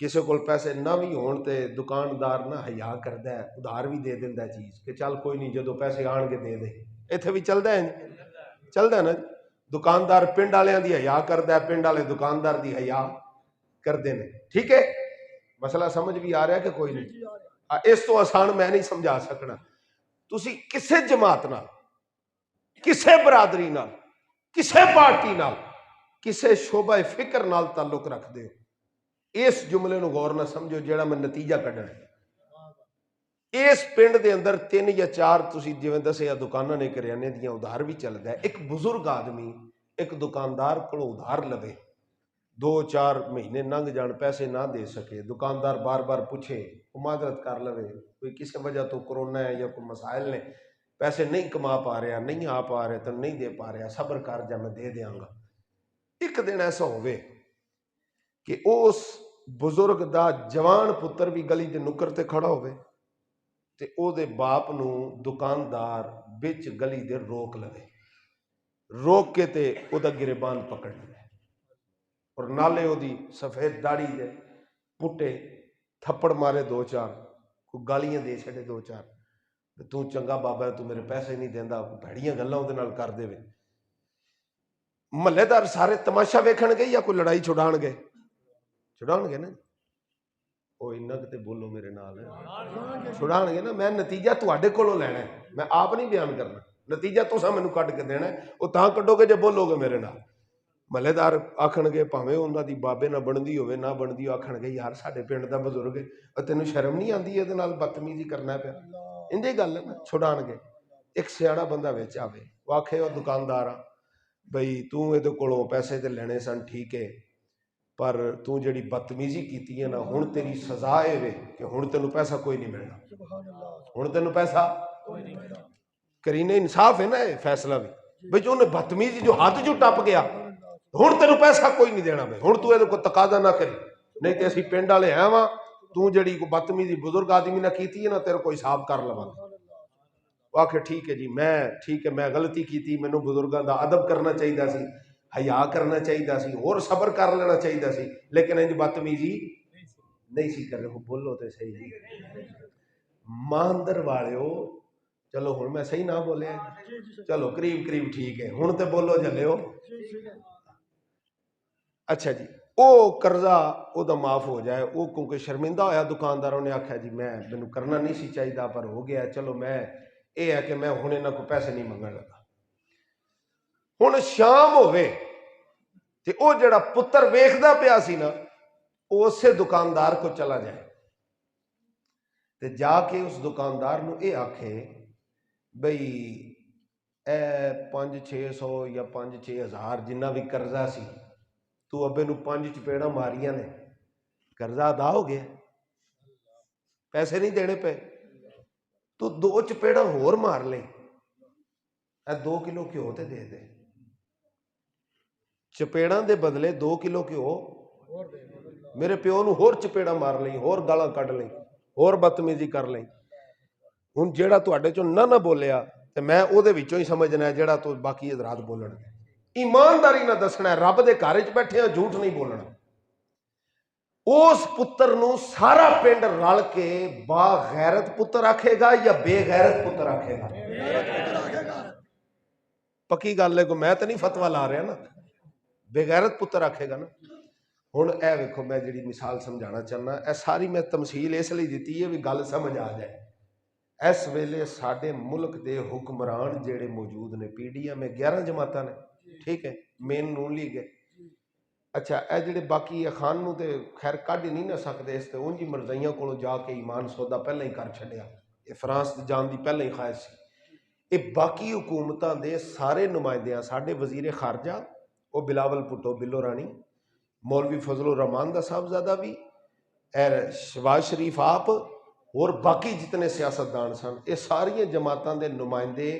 ਕਿਸੇ ਕੋਲ ਪੈਸੇ ਨਾ ਵੀ ਹੋਣ ਤੇ ਦੁਕਾਨਦਾਰ ਨਾ ਹਯਾ ਕਰਦਾ ਹੈ, ਉਧਾਰ ਵੀ ਦੇ ਦਿੰਦਾ ਚੀਜ਼ ਕਿ ਚੱਲ ਕੋਈ ਨਹੀਂ ਜਦੋਂ ਪੈਸੇ ਆਣਗੇ ਦੇ ਦੇ। ਇੱਥੇ ਵੀ ਚੱਲਦਾ ਹੈ, ਚੱਲਦਾ ਨਾ। ਦੁਕਾਨਦਾਰ ਪਿੰਡ ਵਾਲਿਆਂ ਦੀ ਹਯਾ ਕਰਦਾ, ਪਿੰਡ ਵਾਲੇ ਦੁਕਾਨਦਾਰ ਦੀ ਹਯਾ ਕਰਦੇ ਨੇ। ਠੀਕ ਹੈ, ਮਸਲਾ ਸਮਝ ਵੀ ਆ ਰਿਹਾ ਕਿ ਕੋਈ ਨਹੀਂ? ਇਸ ਤੋਂ ਆਸਾਨ ਮੈਂ ਨਹੀਂ ਸਮਝਾ ਸਕਣਾ। ਤੁਸੀਂ ਕਿਸੇ ਜਮਾਤ ਨਾਲ, ਕਿਸੇ ਬਰਾਦਰੀ ਨਾਲ, ਕਿਸੇ ਪਾਰਟੀ ਨਾਲ, ਕਿਸੇ ਸ਼ੋਭਾ ਫਿਕਰ ਨਾਲ ਤਾਲੁਕ ਰੱਖਦੇ ਹੋ, ਇਸ ਜੁਮਲੇ ਨੂੰ ਗੌਰ ਨਾਲ ਸਮਝੋ ਜਿਹੜਾ ਮੈਂ ਨਤੀਜਾ ਕੱਢਣਾ। ਇਸ ਪਿੰਡ ਦੇ ਅੰਦਰ 3 ਜਾਂ 4 ਤੁਸੀਂ ਜਿਵੇਂ ਦੱਸਿਆ ਦੁਕਾਨਾਂ ਨੇ ਕਰਿਆਨੇ ਦੀਆਂ, ਉਧਾਰ ਵੀ ਚੱਲਦਾ ਹੈ। ਇੱਕ ਬਜ਼ੁਰਗ ਆਦਮੀ ਇੱਕ ਦੁਕਾਨਦਾਰ ਕੋਲੋਂ ਉਧਾਰ ਲਵੇ, 2-4 ਮਹੀਨੇ ਲੰਘ ਜਾਣ, ਪੈਸੇ ਨਾ ਦੇ ਸਕੇ, ਦੁਕਾਨਦਾਰ ਬਾਰ-ਬਾਰ ਪੁੱਛੇ, ਉਹ ਮਾਜ਼ਰਤ ਕਰ ਲਵੇ, ਕੋਈ ਕਿਸੇ ਵਜ੍ਹਾ ਤੋਂ ਕਰੋਨਾ ਹੈ ਜਾਂ ਕੋਈ ਮਸਾਇਲ ਨੇ, ਪੈਸੇ ਨਹੀਂ ਕਮਾ ਪਾ ਰਿਹਾ, ਨਹੀਂ ਆ ਪਾ ਰਿਹਾ, ਤਾਂ ਨਹੀਂ ਦੇ ਪਾ ਰਿਹਾ, ਸਬਰ ਕਰ ਜਾ ਮੈਂ ਦੇ ਦਿਆਂਗਾ। ਇੱਕ ਦਿਨ ਐਸਾ ਹੋਵੇ ਕਿ ਉਸ ਬਜ਼ੁਰਗ ਦਾ ਜਵਾਨ ਪੁੱਤਰ ਵੀ ਗਲੀ ਦੇ ਨੁੱਕਰ ਤੇ ਖੜਾ ਹੋਵੇ ਤੇ ਉਹਦੇ ਬਾਪ ਨੂੰ ਦੁਕਾਨਦਾਰ ਵਿੱਚ ਗਲੀ ਦੇ ਰੋਕ ਲਵੇ, ਰੋਕ ਕੇ ਤੇ ਉਹਦਾ ਗਿਰਬਾਨ ਪਕੜ ਲਵੇ, ਔਰ ਨਾਲੇ ਉਹਦੀ ਸਫੇਦ ਦਾੜੀ ਦੇ ਪੁੱਟੇ, ਥੱਪੜ ਮਾਰੇ 2-4, ਕੋਈ ਗਾਲੀਆਂ ਦੇ ਛੱਡੇ 2-4, ਤੂੰ ਚੰਗਾ ਬਾਬਾ, ਤੂੰ ਮੇਰੇ ਪੈਸੇ ਨਹੀਂ ਦਿੰਦਾ, ਭੈੜੀਆਂ ਗੱਲਾਂ ਉਹਦੇ ਨਾਲ ਕਰ ਦੇਵੇ। ਮਹੱਲੇਦਾਰ ਸਾਰੇ ਤਮਾਸ਼ਾ ਵੇਖਣਗੇ ਜਾਂ ਕੋਈ ਲੜਾਈ ਛੁਡਾਣਗੇ? ਛੁਡਾਉਣਗੇ ਨਾ। ਉਹ ਇੰਨਾ ਕਿਤੇ ਬੋਲੋ ਮੇਰੇ ਨਾਲ, ਛੁਡਾਉਣਗੇ ਨਾ। ਮੈਂ ਨਤੀਜਾ ਤੁਹਾਡੇ ਕੋਲੋਂ ਲੈਣਾ, ਮੈਂ ਆਪ ਨਹੀਂ ਬਿਆਨ ਕਰਨਾ, ਨਤੀਜਾ ਤੁਸੀਂ ਮੈਨੂੰ ਕੱਢ ਕੇ ਦੇਣਾ। ਉਹ ਤਾਂ ਕੱਢੋਗੇ ਜੇ ਬੋਲੋਗੇ ਮੇਰੇ ਨਾਲ। ਮਹੱਲੇਦਾਰ ਆਖਣਗੇ, ਭਾਵੇਂ ਉਹਨਾਂ ਦੀ ਬਾਬੇ ਨਾਲ ਬਣਦੀ ਹੋਵੇ ਨਾ ਬਣਦੀ, ਆਖਣਗੇ ਯਾਰ ਸਾਡੇ ਪਿੰਡ ਦਾ ਬਜ਼ੁਰਗ ਹੈ, ਤੈਨੂੰ ਸ਼ਰਮ ਨਹੀਂ ਆਉਂਦੀ ਇਹਦੇ ਨਾਲ ਬਦਤਮੀਜ਼ੀ ਕਰਨਾ ਪਿਆ? ਇੰਝ ਗੱਲ ਹੈ ਨਾ, ਛੁਡਾਉਣਗੇ। ਇੱਕ ਸਿਆਣਾ ਬੰਦਾ ਵਿੱਚ ਆਵੇ, ਉਹ ਆਖੇ ਉਹ ਦੁਕਾਨਦਾਰ ਆ ਬਈ ਤੂੰ ਇਹਦੇ ਕੋਲੋਂ ਪੈਸੇ ਤੇ ਲੈਣੇ ਸਨ, ਠੀਕ ਹੈ, ਪਰ ਤੂੰ ਜਿਹੜੀ ਬਦਤਮੀਜ਼ੀ ਕੀਤੀ ਹੈ ਨਾ, ਹੁਣ ਤੇਰੀ ਸਜ਼ਾ ਇਹ ਵੇ ਕਿ ਹੁਣ ਤੈਨੂੰ ਪੈਸਾ ਕੋਈ ਨਹੀਂ ਮਿਲਣਾ, ਹੁਣ ਤੈਨੂੰ ਪੈਸਾ ਕਰੀਨੇ ਇਨਸਾਫ ਹੈ ਨਾ ਇਹ ਫੈਸਲਾ ਵੀ, ਬਈ ਜੋ ਉਹਨੇ ਬਦਤਮੀਜ਼ੀ ਜੋ ਹੱਦ ਜੋ ਟੱਪ ਗਿਆ, ਹੁਣ ਤੈਨੂੰ ਪੈਸਾ ਕੋਈ ਨਹੀਂ ਦੇਣਾ ਬਈ, ਹੁਣ ਤੂੰ ਇਹਦੇ ਕੋਲ ਤਕਾਜ਼ਾ ਨਾ ਕਰੀ, ਨਹੀਂ ਤੇ ਅਸੀਂ ਪਿੰਡ ਵਾਲੇ ਹੈ ਵਾਂ, ਤੂੰ ਜਿਹੜੀ ਕੋਈ ਬਦਤਮੀਜ਼ੀ ਬਜ਼ੁਰਗ ਆਦਮੀ ਨਾਲ ਕੀਤੀ ਹੈ ਨਾ, ਤੇਰੇ ਕੋਈ ਹਿਸਾਬ ਕਰ ਲਵਾਂਗੇ। ਆਖੇ ਠੀਕ ਹੈ ਜੀ, ਮੈਂ ਗਲਤੀ ਕੀਤੀ, ਮੈਨੂੰ ਬਜ਼ੁਰਗਾਂ ਦਾ ਅਦਬ ਕਰਨਾ ਚਾਹੀਦਾ ਸੀ, ਹਯਾ ਕਰਨਾ ਚਾਹੀਦਾ ਸੀ, ਹੋਰ ਸਬਰ ਕਰ ਲੈਣਾ ਚਾਹੀਦਾ ਸੀ, ਲੇਕਿਨ ਇੰਜ ਬਦਤਮੀਜ਼ੀ ਨਹੀਂ ਸੀ ਕਰ ਰਹੇ। ਬੋਲੋ ਤੇ ਸਹੀ ਜੀ ਮਾਂਦਰ ਵਾਲਿਓ, ਚਲੋ ਹੁਣ ਮੈਂ ਸਹੀ ਨਾ ਬੋਲਿਆ, ਚਲੋ ਕਰੀਬ ਠੀਕ ਹੈ, ਹੁਣ ਤੇ ਬੋਲੋ ਜਲਿਓ। ਅੱਛਾ ਜੀ, ਉਹ ਕਰਜ਼ਾ ਉਹਦਾ ਮਾਫ ਹੋ ਜਾਏ, ਉਹ ਕਿਉਂਕਿ ਸ਼ਰਮਿੰਦਾ ਹੋਇਆ ਦੁਕਾਨਦਾਰ, ਨੇ ਆਖਿਆ ਜੀ ਮੈਨੂੰ ਕਰਨਾ ਨਹੀਂ ਸੀ ਚਾਹੀਦਾ ਪਰ ਹੋ ਗਿਆ, ਚਲੋ ਮੈਂ ਇਹ ਹੈ ਕਿ ਮੈਂ ਹੁਣ ਇਹਨਾਂ ਕੋਲ ਪੈਸੇ ਨਹੀਂ ਮੰਗਣ ਲੱਗਾ। ਹੁਣ ਸ਼ਾਮ ਹੋਵੇ ਤੇ ਉਹ ਜਿਹੜਾ ਪੁੱਤਰ ਵੇਖਦਾ ਪਿਆ ਸੀ ਨਾ, ਉਹ ਉਸੇ ਦੁਕਾਨਦਾਰ ਕੋਲ ਚਲਾ ਜਾਏ ਤੇ ਜਾ ਕੇ ਉਸ ਦੁਕਾਨਦਾਰ ਨੂੰ ਇਹ ਆਖੇ ਬਈ ਇਹ 500-600 ਜਾਂ 5-6 ਹਜ਼ਾਰ ਜਿੰਨਾ ਵੀ ਕਰਜ਼ਾ ਸੀ, ਤੂੰ ਅੱਬੇ ਨੂੰ 5 ਚਪੇੜਾਂ ਮਾਰੀਆਂ ਨੇ, ਕਰਜ਼ਾ ਅਦਾ ਹੋ ਗਿਆ, ਪੈਸੇ ਨਹੀਂ ਦੇਣੇ ਪਏ, ਤੂੰ 2 ਚਪੇੜਾਂ ਹੋਰ ਮਾਰ ਲੈ, ਇਹ 2 ਕਿਲੋ ਘਿਓ ਤੇ ਦੇ ਦੇ, ਚਪੇੜਾਂ ਦੇ ਬਦਲੇ 2 ਕਿਲੋ ਘਿਓ ਮੇਰੇ ਪਿਓ ਨੂੰ ਹੋਰ ਚਪੇੜਾਂ ਮਾਰ ਲਈ, ਹੋਰ ਗਾਲਾਂ ਕੱਢ ਲਈ, ਹੋਰ ਬਦਤਮੀਜ਼ੀ ਕਰ ਲਈ। ਹੁਣ ਜਿਹੜਾ ਤੁਹਾਡੇ ਚੋਂ ਨਾ ਬੋਲਿਆ ਤੇ ਮੈਂ ਉਹਦੇ ਵਿੱਚੋਂ ਹੀ ਸਮਝਣਾ ਜਿਹੜਾ ਤੂੰ ਬਾਕੀ ਹਜ਼ਰਾਤ ਬੋਲਣਗੇ। ਇਮਾਨਦਾਰੀ ਨਾਲ ਦੱਸਣਾ, ਰੱਬ ਦੇ ਘਰ 'ਚ ਬੈਠੇ ਆ, ਝੂਠ ਨਹੀਂ ਬੋਲਣਾ। اس پتر نو سارا پنڈ رل کے با غیرت پتر آکھے گا یا بے غیرت پتر آکھے گا؟ پکی گل ہے، کو میں تو نہیں فتوا لا رہا نا، بے غیرت پتر آکھے گا نا۔ ہن اے ویکھو میں جڑی مثال سمجھانا چاہنا، اے ساری میں تمثیل اس لیے دیتی ہے بھی گل سمجھ آ جائے۔ اس ویلے ساڈے ملک دے حکمران جڑے موجود نے، پی ڈی ایم میں 11 جماعتاں نے، ٹھیک ہے، مین نون لیگ ہے، اچھا اے جڑے باقی خان نو تے خیر کڈ ہی نہیں نہ سکدے، اس تے اون جی مرزائیاں کولوں جا کے ایمان سودا پہلے ہی کر چھڈیا، یہ فرانس جان دی پہلے ہی خواہش سی۔ یہ باقی حکومتاں دے سارے نمائندیاں، ساڈے وزیر خارجہ وہ بلاول بھٹو بلو رانی، مولوی فضل الرحمان دا صاحبزادہ بھی، شہباز شریف آپ، اور باقی جتنے سیاستدان سن، یہ ساری جماعتاں دے نمائندے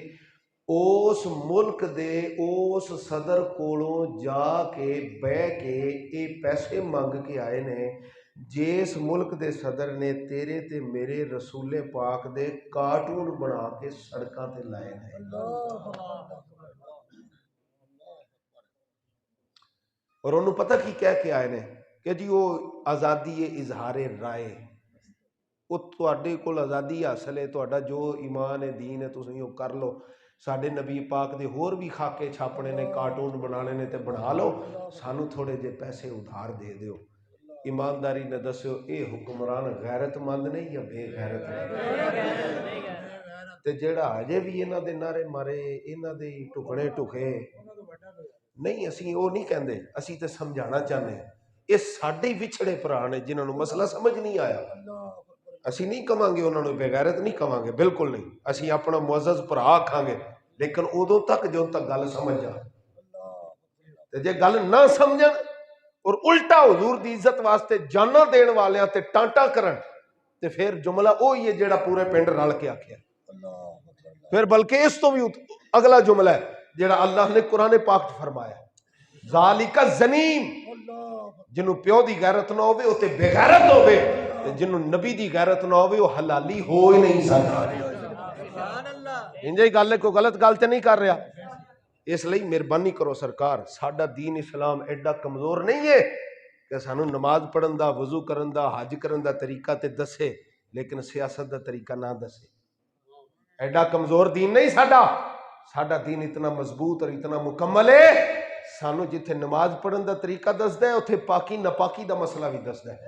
اس ملک دے اس صدر کولوں جا کے بہ کے اے پیسے منگ کے آئے نے، جس ملک دے صدر نے تیرے تے میرے رسول پاک دے کارٹون بنا کے سڑکاں تے لائے نے۔ اور انہوں پتہ کی کہہ کے آئے نے کہ جی وہ آزادی اظہار رائے، وہ تواڈے کول آزادی حاصل ہے، تواڈا جو ایمان ہے دین ہے تسی وہ کر لو، ساڈے نبی پاک دے ہور بھی خاکے چھاپنے نے، کارٹون بنانے نے تے بنا لو، سانو تھوڑے جے پیسے ادھار دے دیو۔ ایمانداری نے دسو اے حکمران غیرت مند نہیں یا بے غیرت نہیں؟ تے جیڑا اجے بھی انہاں دے نعرے مارے، انہاں دے ٹکڑے ٹکے نہیں، اسی وہ نہیں کہندے، اسی تے سمجھانا چاہنے ہیں یہ ساڈے وچھڑے بھرا نے جنہاں نو مسئلہ سمجھ نہیں آیا۔ اسی نہیں کہاں گے انہوں نے بے غیرت، نہیں کہاں گے، بالکل نہیں، اسی اپنا معزز بھرا آکھاں گے، لیکن ادوں تک جو تک گل سمجھ جا، تے جے گل نہ سمجھن اور الٹا حضور دی عزت واسطے جانا دین والیاں تے ٹانٹا کرن، تے پھر جملہ وہی ہے جیڑا پورے پنڈ رل کے آکھیا، پھر بلکہ اس تو بھی اگلا جملہ ہے جیڑا اللہ نے قرآن پاک فرمایا، ذالک الزنیم، جنوں پیو دی غیرت نہ ہوئے وہ تے بے غیرت ہوئے، جنوں نبی دی غیرت نہ ہوئے وہ حلالی ہو ہی نہیں سکتا۔ انجے گل ہے، کوئی غلط گل تے نہیں کر رہا، اس لئی مہربانی کرو سرکار، ساڈا دین اسلام ایڈا کمزور نہیں ہے کہ سانو نماز پڑھن دا، وضو کرن دا، حج کرن دا طریقہ تے دسے لیکن سیاست دا طریقہ نہ دسے۔ ایڈا کمزور دین نہیں ساڈا، ساڈا دین اتنا مضبوط اور اتنا مکمل ہے، سانو جتھے نماز پڑھن دا طریقہ دسدا ہے اتھے پاکی ناپاکی دا مسئلہ بھی دسدا ہے،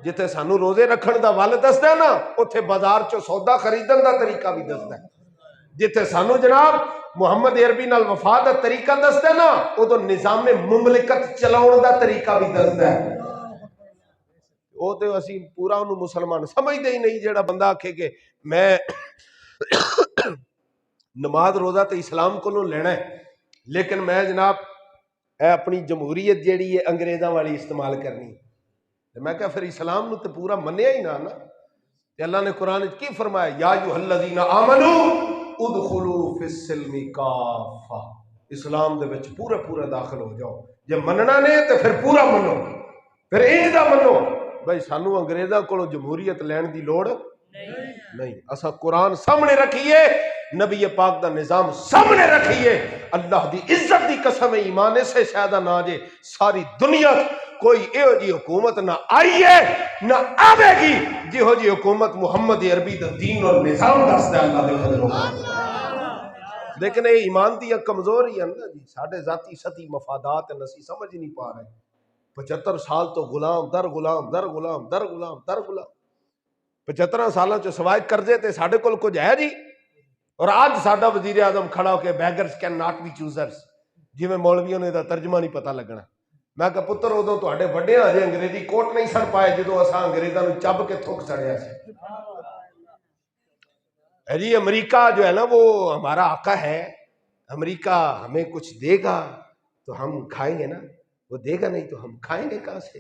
جتھے سانو روزے رکھن دا ول دسدا ہے نا اتھے بازار چوں سودا خریدن دا طریقہ بھی دسدا ہے، جتھے سانو جناب محمد عربی نال وفا دا طریقہ دسدا ہے نا ادو نظام مملکت چلاؤن دا طریقہ بھی دسدا ہے۔ وہ تے اسی پورا انہوں مسلمان سمجھدے ہی نہیں، جیڑا بندہ آکھے کہ میں نماز روزہ تے اسلام کو لینا ہے لیکن میں جناب اے اپنی جمہوریت جیڑی ہے انگریزاں والی استعمال کرنی ہے، میں کہا پھر اسلام نو تے پورا منیا ہی نہ نا۔ تے اللہ نے قرآن کی فرمایا یا ایھا الذین آمنوا ادخلوا فی السلم کافہ، اسلام دے وچ پورا پورا داخل ہو جاؤ، جے مننا نے تے پھر پورا منو، پھر انج دا منو بھائی سانو انگریزاں کولوں جمہوریت لین دی لوڑ نہیں، اسا قرآن سامنے رکھیے، نبی پاک دا نظام سامنے رکھیے، اللہ دی عزت دی قسم ایمان سے شاید نہ جے ساری دنیا کوئی ایہو جی حکومت نہ آئی ہے نہ آوے گی جہو جی حکومت محمد عربی دا دین اور نظام دسدا ہے اللہ دے فضل و کرم۔ لیکن یہ ایمان دی کمزور ہی ہے نا جی، ساڈے ذاتی ستی مفادات نسی سمجھ نہیں پا رہے، 75 سال تو غلام در غلام در غلام در غلام در غلام، 75 سالاں چ سوائے قرضے تے ساڈے کول کچھ ہے جی؟ اور آج ساڈا وزیر اعظم کھڑا ہو کے beggars can not be choosers, جی میں مولویوں نے دا ترجمہ نہیں پتہ لگنا۔ میں کہا پتر ادو تواڈے وڈے ہجے انگریزی کوٹ نہیں سن پائے جدو اساں انگریزاں نو چب کے تھک سڑیا سی۔ جی امریکہ جو ہے نا وہ ہمارا آقا ہے، امریکہ ہمیں کچھ دے گا تو ہم کھائیں گے نا، وہ دے گا نہیں تو ہم کھائیں گے کہاں سے،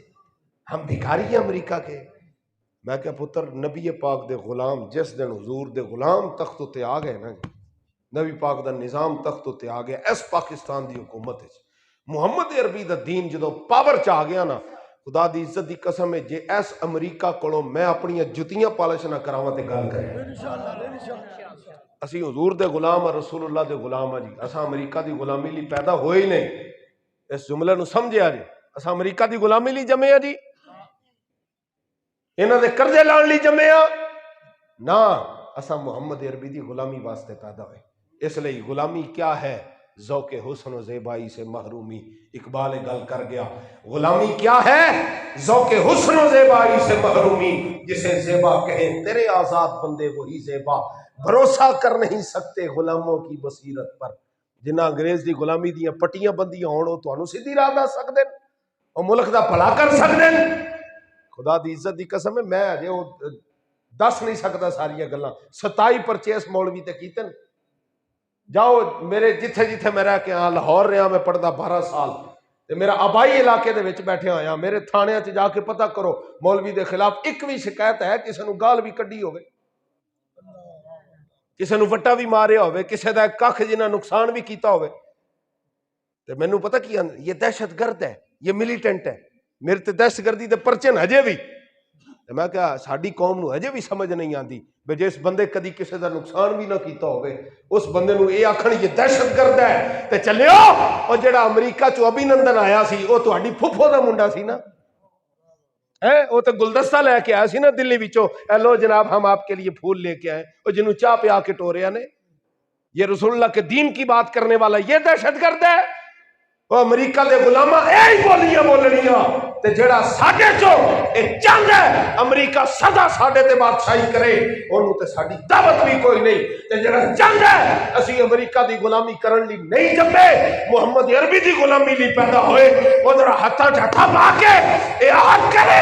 ہم بھکاری ہیں امریکہ کے۔ میں کہا پتر نبی پاک دے غلام جس دن حضور دے غلام تخت تے آ گئے نا، نبی پاک دا نظام تخت تے آ گیا، اس پاکستان دی حکومت ہے محمد عربی دا دین جدو پاور چ آ گیا نا، خدا دی عزت دی قسم ہے جے اس امریکہ کولوں میں اپنی جتیاں پالش نہ کراواں تے گل کریں، اسی حضور دے غلام اور رسول اللہ دے غلام ہاں جی، اساں امریکہ دی غلامی لی پیدا ہوئے ہی نہیں، اس جملے نو سمجھیا جی، اساں امریکہ دی غلامی لی جمے ہاں جی، انہاں دے قرضے لان لی جمے ہاں نا، اساں محمد عربی دی غلامی واسطے پیدا ہوئے. اس لیے غلامی کیا ہے؟ ذوق حسن و زیبائی سے محرومی. اقبال گل کر گیا غلامی کیا ہے؟ ذوق حسن و زیبائی سے محرومی. جسے زیبا کہیں تیرے آزاد بندے وہی زیبا. بھروسہ کر نہیں سکتے غلاموں کی بصیرت پر. جنہ انگریز دی غلامی دیاں پٹیاں بندیاں ہون او تانوں سیدھی راہ دس سکدے نے، او ملک دا بھلا کر سکدے نے. خدا دی عزت دی قسم ہے میں اجے او دس نہیں سکتا ساری گلاں. 27 پرچیس مولوی تے کیتے نے. جاؤ میرے جتھے جتھے میں رہ کے ہاں، لاہور رہا میں پڑھدا 12 سال تے میرا آبائی علاقے دے وچ بیٹھے ہویا. میرے تھانے چ جا کے پتہ کرو مولوی دے خلاف ایک بھی شکایت ہے کسے نو گال بھی کڈی ہوے، کسے نو وٹا بھی ماریا ہوے، کسے دا ککھ جنہاں نقصان بھی کیتا ہوے. تے مینوں پتہ کی یہ دہشت گرد ہے، یہ ملیٹنٹ ہے. میرے تے دہشت گردی دے پرچے نے ہجے بھی. میں کہا ساڈی قوم نو ہجے بھی سمجھ نہیں آندی بے جس بندے کدی کسی دا نقصان بھی نہ کیتا ہوئے اس بندے نو یہ آکھن یہ دہشت گرد ہے. تے چلیو اور جڑا امریکہ چو ابھینندن آیا سی وہ تہاڈی پھپھو دا منڈا سی نا، وہ تو گلدستہ لے کے آیا سی نا دلی وچوں، اے لو جناب ہم آپ کے لیے پھول لے کے آئے. اور جنوں چاہ پہ آ کے ٹوریا نے یہ رسول اللہ کے دین کی بات کرنے والا یہ دہشت گرد ہے. وہ امریکہ دے غلامہ اے بولیاں بولنیاں تے جڑا ساڈے چو اے چاہندا ہے امریکہ سدا ساڈے تے بادشاہی کرے اونوں تے ساڈی دعوت بھی کوئی نہیں. تے جڑا چاہندا ہے اسی امریکہ دی غلامی کرن لی نہیں جمے، محمد عربی دی غلامی لی پیدا ہوئے. اودر ہتھاں ہتھا پا کے اے عہد کرے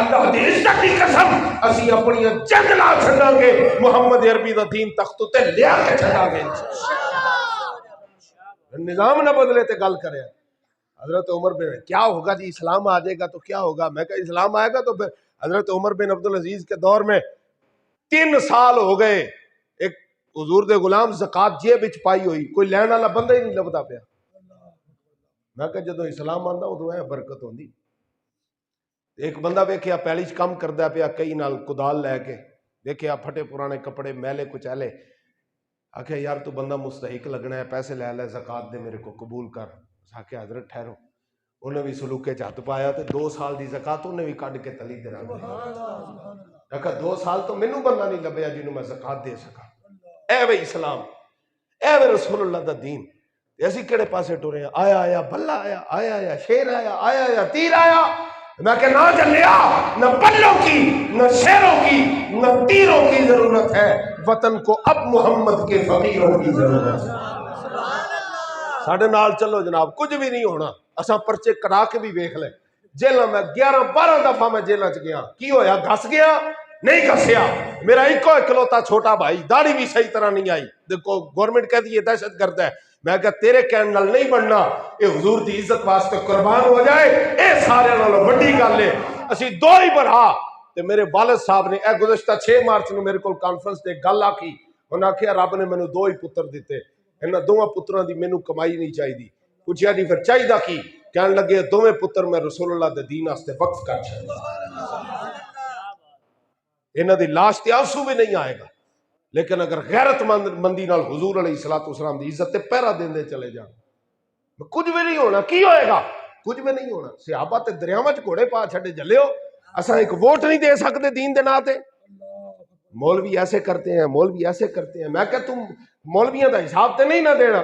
اللہ دی عزت دی قسم اسی اپنی جنگ لا چھڈاں گے، محمد عربی دا دین تخت تے لیا کے چھڈاں گے. نظام نہ بدلے تے گل کرے. حضرت عمر بن کیا ہوگا جی اسلام آ جائے گا تو کیا ہوگا؟ میں کہا اسلام آئے گا تو پھر حضرت عمر بن عبدالعزیز کے دور میں 3 سال ہو گئے ایک حضور دے غلام زکات جیب وچ پائی ہوئی کوئی لین والا بندہ ہی نہیں لبدا پیا. میں کہا جدوں اسلام آندا ادوں اے برکت ہوندی. ایک بندہ ویکھیا پیلی چ کام کردا پیا کئی نال کدال لے کے، ویکھیا پھٹے پرانے کپڑے میلے کچیلے. آخیا یار تو بندہ مستحق لگنا ہے، پیسے لے لے زکات دے میرے کو قبول کر. آخیا حضرت ٹھہرو. انہیں بھی سلوکے ہاتھ پایا تو 2 سال دی زکات انہیں بھی کڈ کے تلی دے رکھ دی. کہا 2 سال تو مینوں بندہ نہیں لبیا جنوں میں زکات دے سکا. اے وے اسلام، اے وے رسول اللہ دا دین. اسی کہڑے پاسے ٹرے ہیں؟ آیا آیا بلہ آیا، آیا آیا شیر آیا، آیا آیا تیر آیا. میں کہ نہ چلیا نہ بلوں کی نہ شیروں کی نہ تیروں کی ضرورت ہے، وطن کو اب محمد کے فقیروں کی ضرورت ہے. ساڑھے نال چلو جناب، کچھ بھی نہیں ہونا. اساں پرچے کرا کے بھی ویکھ لیں. جیلہ میں 11-12 دفعہ میں جیلہ چ گیا. کی ہویا؟ گھس گیا؟ نہیں گھسیا. میرا ایکو اکلوتا چھوٹا بھائی، داڑھی بھی صحیح طرح نہیں آئی. دیکھو گورنمنٹ کہتی ہے دہشت گرد ہے. میں کہا تیرے کہنے نال نہیں بننا، اے حضور دی عزت واسطے قربان ہو جائے، اے سارے نالوں بڑی گل ہے. اسی 2 ہی برہا تے میرے والد صاحب نے اے گزشتہ 6 مارچ نو میرے کول کانفرنس تے گل آکھی. انہاں آکھیا رب نے مینوں 2 ہی پتر دیتے، انہاں 2 پتراں دی مینوں کمائی نہیں چاہیے. پوچھیا جی پھر چاہیے کی؟ کہنے لگے 2 پتر میں رسول اللہ دے دین واسطے وقف کر چھڈے. انہاں دی لاش تے آنسو بھی نہیں آئے گا، لیکن اگر غیرت مندی نال حضور علیہ الصلوۃ والسلام دی عزت تے پہرا دیندے چلے جان کچھ بھی نہیں ہونا. کی ہوئے گا؟ کچھ بھی نہیں ہونا. صحابہ تے دریاواں وچ گھوڑے پا چھڈے جلیو. اساں ایک ووٹ نہیں دے سکتے دین دے نا تے. مولوی ایسے کرتے ہیں، مولوی ایسے کرتے ہیں. میں کہ تم مولویاں دا حساب تے نہیں نہ دینا.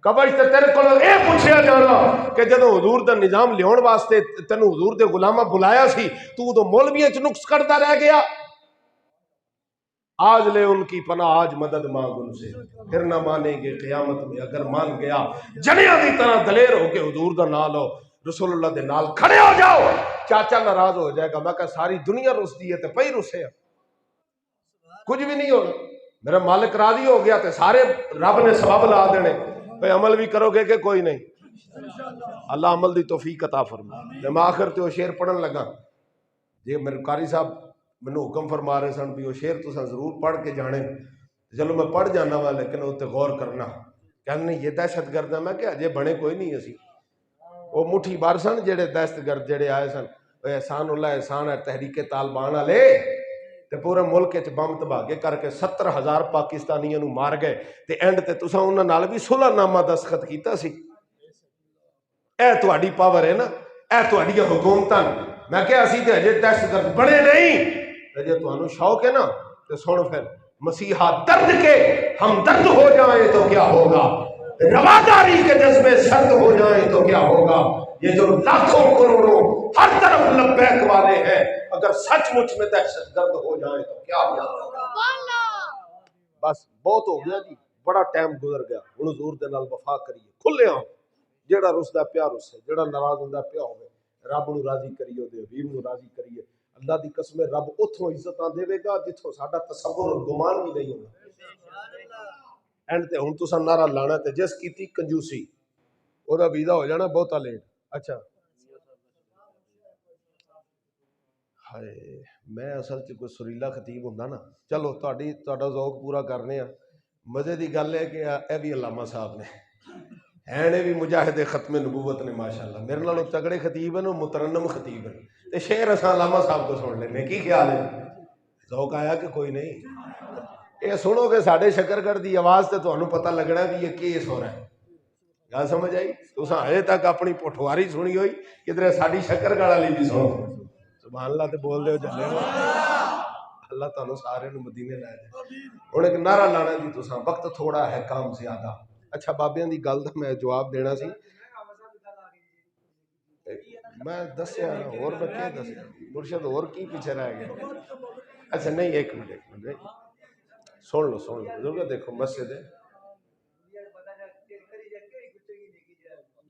قبر تے تیرے کولوں اے پوچھیا جانا کہ جدوں حضور دا نظام لیاون واسطے تینوں حضور دے غلاماں بلایا سی تو ادوں مولویاں چ نقص کرتا رہ گیا. آج لے ان کی پناہ، آج مدد مانگ ان سے، پھر نہ مانیں گے قیامت میں. اگر مان گیا جنیاں دی طرح دلیر ہو کے حضور دا نال ہو، رسول اللہ دے نال کھڑے ہو جاؤ. چاچا ناراض ہو جائے گا. میں کہا ساری دنیا رس دی ہے تے پئی رسے. کچھ بھی نہیں ہونا. میرا مالک راضی ہو گیا تے سارے رب نے ثواب لا دینے. بھئی عمل بھی کرو گے کہ کوئی نہیں. اللہ عمل دی توفیق عطا فرمائے. میں آخر تے وہ شعر پڑھن لگا. جی میرے قاری صاحب مینوں حکم فرما رہے سن بھی وہ شعر تساں ضرور پڑھ کے جانے. چلو میں پڑھ جانا وا لیکن اتنے غور کرنا. کہنے یہ دہشت گرد ہے. میں کہ اجے بنے کوئی نہیں. اسی وہ مٹھی بار سن جڑے دہشت گرد جڑے آئے سن، احسان اللہ احسان ہے تحریک طالبان والے تے پورے ملک وچ بم تباہے کر کے 70,000 پاکستانیاں نو مار گئے تے اینڈ تے تساں انہاں نال بھی صلح نامہ دستخط کیتا سی. اے تہاڈی پاور ہے نا، اے تہاڈیاں حکومتاں. میں کہ اسی تے ہجے دہشت گرد بڑے نہیں، جے تمہیں شوق ہے نا تو سن پھر مسیحا درد کے ہم درد ہو جائیں تو کیا ہوگا، رواداری کے جذبے سرد ہو جائیں تو کیا ہوگا، یہ جو لاکھوں کروڑوں ہر طرف لبیک والے ہیں اگر سچ مچ میں دہشت گرد ہو جائیں تو کیا ہوگا۔ بس بہت ہو گیا جی، بڑا ٹائم گزر گیا، ہن حضور دے نال وفا کریے کھلے ہاں، جیڑا رسدا پیا رسے، جیڑا ناراض ہوندا پیا ہوے، رب نو راضی کریے، دے حبیب نو راضی کریے، اللہ دی قسم رب اتھوں عزتاں دے گا جتھوں ساڈا تصور اور گمان بھی نہیں ہوگا۔ اینڈ تے ہن تساں نعرہ لانا تے جس کیتی کنجوسی او دا ویزا ہو جانا بہتا لیٹ۔ اچھا ہائے میں اصل چ کوئی سریلا خطیب ہوندا نا، چلو تہاڈا ذوق پورا کرنے آ۔ مزے دی گل ہے کہ اے بھی علامہ صاحب نے ہیں بھی مجاہد ختم نبوت نے، ماشاءاللہ میرے نالوں تگڑے خطیب ہیں، مترنم خطیب ہیں، تے شعر اساں علامہ صاحب کو سن لینے، کی خیال ہے؟ ذوق آیا کہ کوئی نہیں؟ یہ سنو گے ساڈے شکرگڑھ دی آواز تے تانوں پتہ لگنا بھی یہ کیس ہو رہا ہے۔ گل سمجھ آئی؟ تساں ہجے تک اپنی پٹھواری سنی ہوئی، کدھر ساڈی شکرگڑھ والی بھی سنو۔ سبحان اللہ تے بول دے جلے ہو، اللہ تعالیٰ سارے نو مدینے لے جائے۔ ہن ایک نعرہ لانا جی تساں، وقت تھوڑا ہے کام زیادہ۔ اچھا بابیاں دی گل دا میں جواب دینا سی، میں دسیا نا، اور میں کیا دسیا مرشد، اور کی پیچھے رہ گیا؟ اچھا نہیں، ایک منٹ سن لو بزرگ، دیکھو مسجد ہے،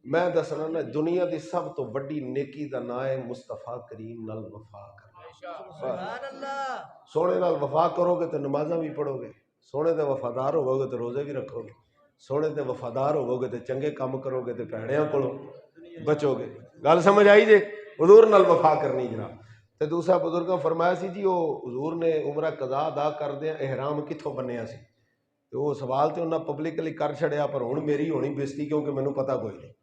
میں دسنا نا دنیا دی سب تو بڑی نیکی دا نام ہے مصطفیٰ کریم نال وفا کرنا۔ سونے نال وفا کرو گے تو نمازاں بھی پڑھو گے، سونے تے وفادار ہوو گے تو روزے بھی رکھو گے، سونے تے وفادار ہوو گے تو چنگے کام کرو گے تو بھڑیاں کولوں بچو گے۔ گل سمجھ آئی جے؟ حضور نال وفا کرنی جناب۔ تے دوسرا بزرگاں فرمایا سی جی، وہ حضور نے عمرہ قضا ادا کردیا احرام کتھوں بنیا سی، تو وہ سوال تے انہاں پبلکلی کر چھڑیا، پر ہن میری ہونی بےزتی کیونکہ مینوں پتہ کوئی نہیں۔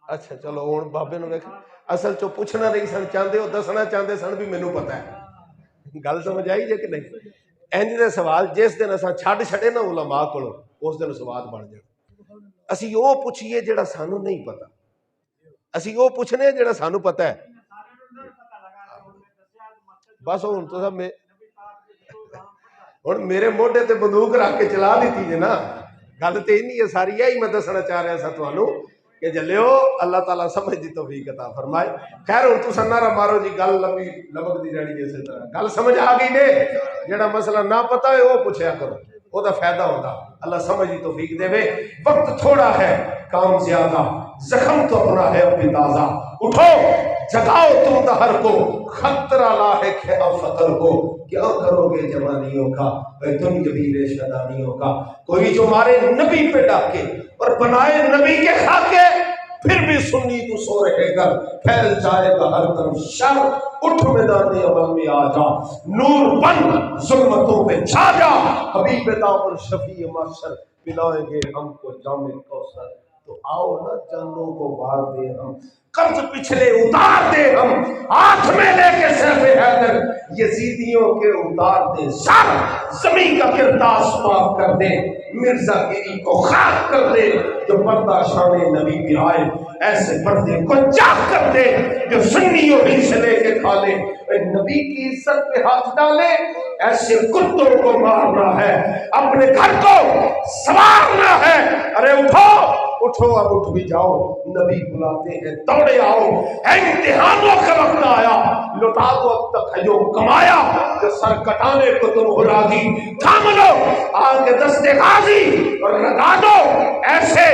اچھا چلو ہن بابے نو ویکھ، اصل چو پوچھنا نہیں سن چاہتے، وہ دسنا چاہتے سن بھی مینوں پتہ ہے۔ گل سمجھ آئی جے کہ نہیں؟ انج دے سوال جس دن اساں چھڈ چھڑے نا علماء کولوں، اس دن سوال بن جائے۔ اسی وہ پوچھیے جڑا سانوں نہیں پتہ، اسی وہ پوچھنے جڑا سانوں پتہ ہے۔ بس ہن تو سب ہن میرے موڈے تے بندوق رکھ کے چلا دیتی جے نا، گل تے نہیں ہے ساری، یہی میں دسنا چاہ رہا سا تانوں کہ جلیو اللہ تعالیٰ سمجھ دی توفیق عطا فرمائے۔ خیر ہن تساں نعرہ مارو جی، گل لمبی لمک دی رہی اسی طرح، گل سمجھ آ گئی نے؟ جڑا مسئلہ نہ پتہ ہے وہ پوچھیا کرو، وہ دا فائدہ ہوتا۔ اللہ سمجھ دی توفیق دے۔ وقت تھوڑا ہے کام زیادہ، زخم تو اپنا ہے ابھی تازہ، اٹھو جگاؤ تم دہر کو، خطرہ لاحق ہے اب فقر کو، کیا کرو گے جوانیوں کا تم جبیر شدانیوں کا، کوئی جو مارے نبی پہ ڈاکے اور بنائے نبی کے خاکے، پھر بھی سنی تو سو رہے گا، پھیل جائے گا ہر طرف شر، اٹھ میدان عمل میں آ جا، نور بن ظلمتوں پہ چھا جا، حبیب دامن شفیع محشر پلائیں گے ہم کو جام کوثر، تو آؤ نا جنوں کو بار دے ہم، قرض پچھلے اتار دے ہم، ہاتھ میں لے کے سیف حیدر یزیدیوں کے اتار دے سر، زمین کا کرداس معاف کر دے، مرزا گیری کو خاک کر دے، جو پردہ شان نبی پہ آئے ایسے پردے کو چاک کر دے، جو سنیوں ہی سے لے کے کھا لے، نبی کی عزت پہ ہاتھ ڈالے، ایسے کتوں کو مارنا ہے، اپنے گھر کو سنوارنا ہے۔ ارے اٹھو اٹھو، اب اٹھ بھی جاؤ، نبی بلاتے ہیں دوڑے آؤ، امتحانوں کا وقت آیا، لٹا دو اب تک ہے جو کمایا، جو سر کٹانے کو تم ہلا دی، تھام لو آگے دست غازی اور لگا دو ایسے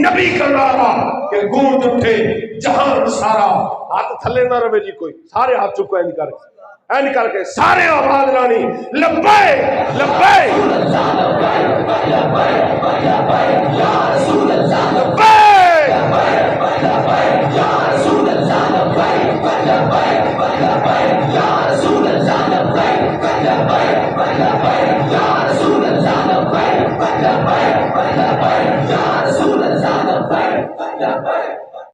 نبی کا نعرہ کہ گونج اٹھے جہان سارا۔ ہاتھ تھلے نہ رہے جی، کوئی سارے ہاتھ چکو این کر کے سارے آواز رانی لبے لبے لبے